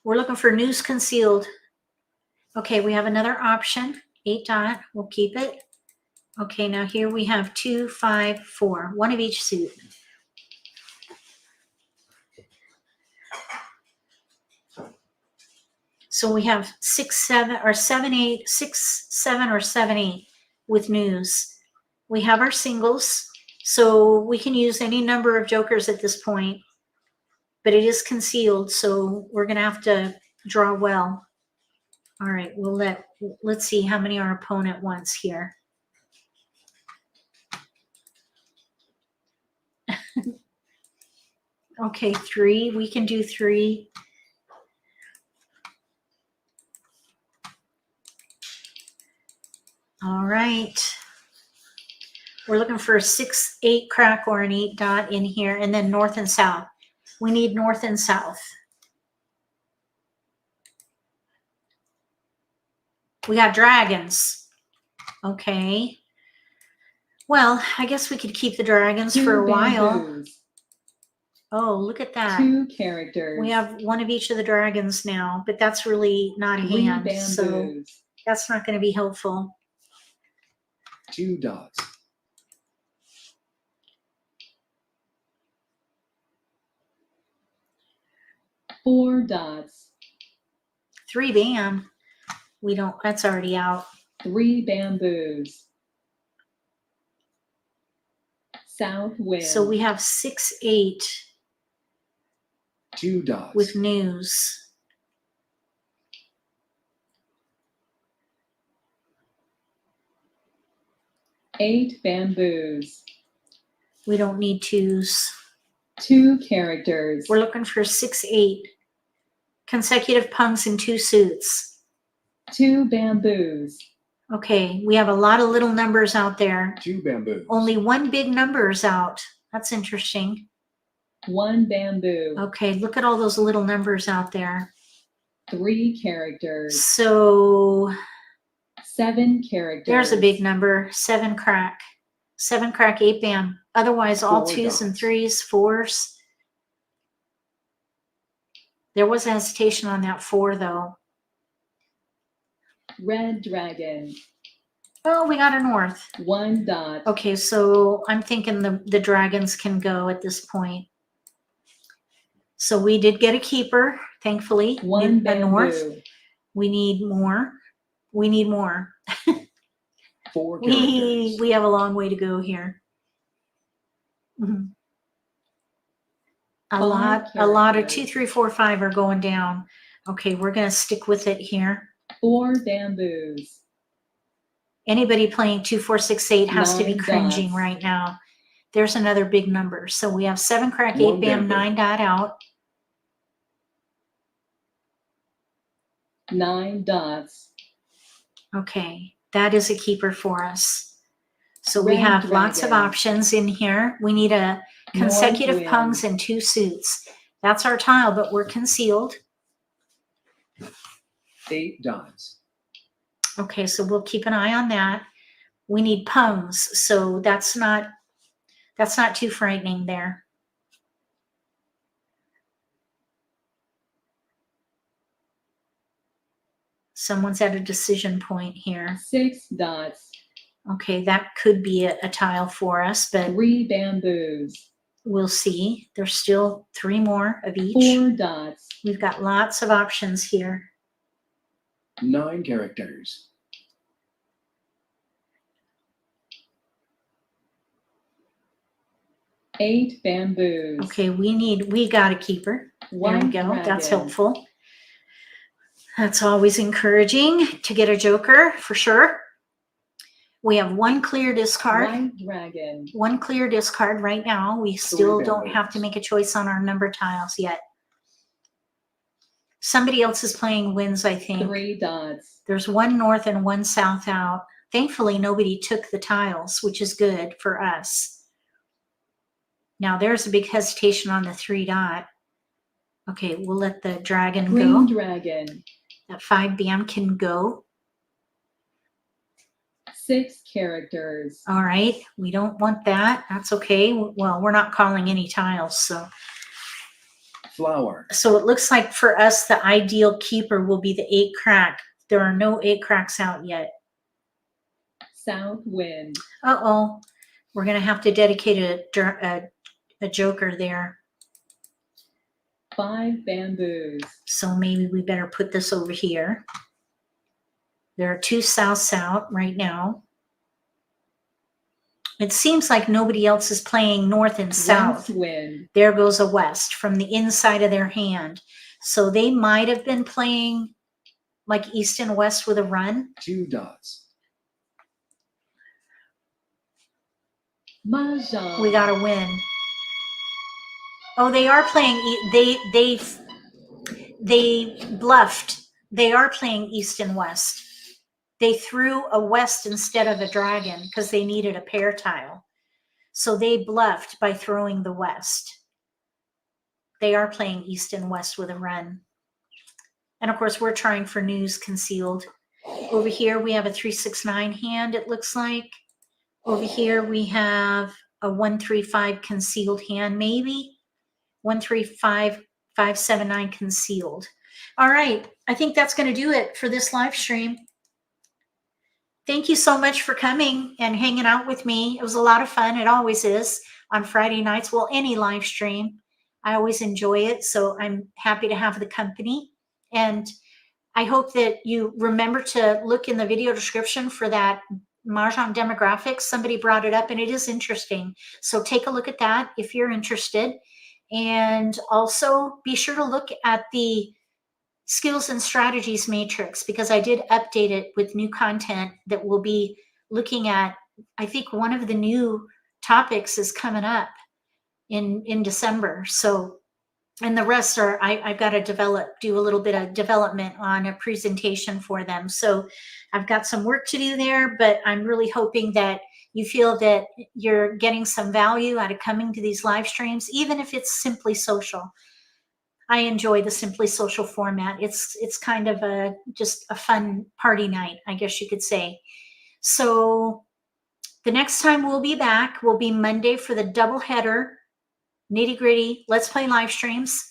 We're looking for news concealed. Okay, we have another option, 8 dot. We'll keep it. Okay, now here we have 2, 5, 4, one of each suit. So we have 6, 7, or 7, 8, 6, 7, or 7, 8 with news. We have our singles, so we can use any number of jokers at this point, but it is concealed, so we're going to have to draw well. All right, let's see how many our opponent wants here. Okay, 3, we can do 3. All right. We're looking for a 6, 8 crack or an 8 dot in here, and then north and south. We need north and south. We got dragons. Okay. Well, I guess we could keep the dragons for a while. Bamboos. Oh, look at that. 2 characters. We have one of each of the dragons now, but that's really not a 3 hand, bamboos. so that's not going to be helpful. 2 dots. 4 dots. 3 bam. We don't, that's already out. 3 bamboos. South wind. So we have 6, 8 2 dots. with news. Eight bamboos. We don't need 2s. 2 characters. We're looking for 6, 8 consecutive pungs in 2 suits. 2 bamboos. Okay, we have a lot of little numbers out there. 2 bamboos. Only 1 big number is out. That's interesting. 1 bamboo. Okay, look at all those little numbers out there. 3 characters. So 7 characters. there's a big number. 7 crack. 7 crack, 8 bam. Otherwise, all 4 2s and dots. 3s, 4s. There was a hesitation on that 4, though. Red dragon. Oh, we got a north. 1 dot. Okay, so I'm thinking the dragons can go at this point. So we did get a keeper, thankfully. 1 A north. bamboo. We need more. We need more. 4 characters. We have a long way to go here. Mhm. A 5 lot of characters. 2, 3, 4, 5 are going down. Okay, we're gonna stick with it here. 4 bamboos. Anybody playing 2, 4, 6, 8 has to be 9 cringing dots. right now. There's another big number. So we have 7 crack, 8 1 bam, bamboo. 9 dot out. 9 dots. Okay, that is a keeper for us. So we Red have lots of dragon. options in here. We need a consecutive North pungs wind. and 2 suits. That's our tile, but we're concealed. 8 dots. Okay, so we'll keep an eye on that. We need pungs, so that's not too frightening there. Someone's at a decision point here. 6 dots. Okay, that could be a tile for us, but 3 bamboos. we'll see. There's still 3 more of each. 4 dots. We've got lots of options here. 9 characters. 8 bamboos. Okay, we got a keeper. There we White go. dragon. That's helpful. That's always encouraging to get a joker for sure. We have 1 clear discard. White dragon. 1 clear discard right now. We still don't bamboos. have to make a choice on our number tiles yet. Somebody else is playing wins, I think. 3 dots. There's 1 north and 1 south out. Thankfully, nobody took the tiles, which is good for us. Now, there's a big hesitation on the 3 dot. Okay, we'll let the dragon Green go. dragon. That 5 bam can go. 6 characters. All right, we don't want that. That's okay. Well, we're not calling any tiles, so. Flower. So it looks like for us, the ideal keeper will be the 8 crack. There are no 8 cracks out yet. South wind. Uh-oh. We're going to have to dedicate a joker there. 5 bamboos. So maybe we better put this over here. There are 2 souths out right now. It seems like nobody else is playing north and south. West wind. There goes a west from the inside of their hand. So they might have been playing like east and west with a run. 2 dots. Mahjong. We got to win. Oh, they are playing. They bluffed. They are playing east and west. They threw a west instead of a dragon because they needed a pair tile. So they bluffed by throwing the west. They are playing east and west with a run. And of course, we're trying for news concealed. Over here, we have a 3-6-9 hand, it looks like. Over here, we have a 1-3-5 concealed hand, maybe. 1-3-5, 5-7-9 concealed. All right, I think that's going to do it for this live stream. Thank you so much for coming and hanging out with me. It was a lot of fun. It always is on Friday nights. Well, any live stream. I always enjoy it. So I'm happy to have the company. And I hope that you remember to look in the video description for that Mahjong demographics. Somebody brought it up and it is interesting. So take a look at that if you're interested. And also be sure to look at the skills and strategies matrix because I did update it with new content that we'll be looking at. I think one of the new topics is coming up in December. So, and the rest are, I've got to do a little bit of development on a presentation for them. So I've got some work to do there, but I'm really hoping that you feel that you're getting some value out of coming to these live streams, even if it's simply social. I enjoy the Simply Social format. It's kind of just a fun party night, I guess you could say. So the next time we'll be back will be Monday for the double header, nitty gritty, let's play live streams.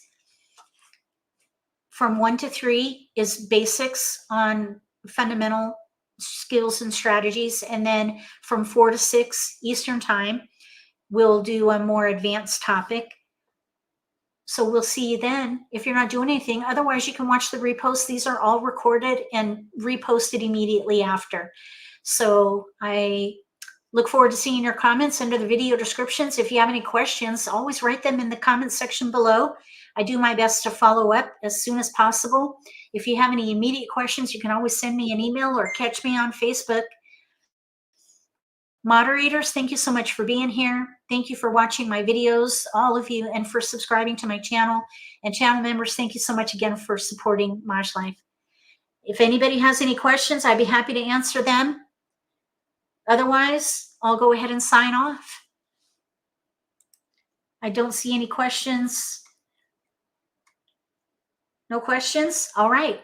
From 1 to 3 is basics on fundamental skills and strategies. And then from 4 to 6 Eastern time, we'll do a more advanced topic. So we'll see you then if you're not doing anything. Otherwise, you can watch the reposts. These are all recorded and reposted immediately after. So I look forward to seeing your comments under the video descriptions. If you have any questions, always write them in the comment section below. I do my best to follow up as soon as possible. If you have any immediate questions, you can always send me an email or catch me on Facebook. Moderators, thank you so much for being here. Thank you for watching my videos, all of you, and for subscribing to my channel. And channel members, thank you so much again for supporting MAHJLIFE. If anybody has any questions, I'd be happy to answer them. Otherwise, I'll go ahead and sign off. I don't see any questions. No questions? All right.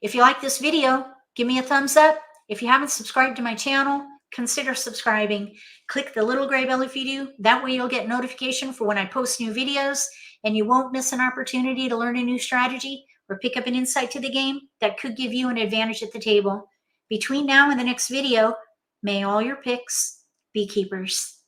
If you like this video, give me a thumbs up. If you haven't subscribed to my channel, consider subscribing. Click the little gray bell if you do. That way you'll get notification for when I post new videos, and you won't miss an opportunity to learn a new strategy or pick up an insight to the game that could give you an advantage at the table. Between now and the next video, may all your picks be keepers.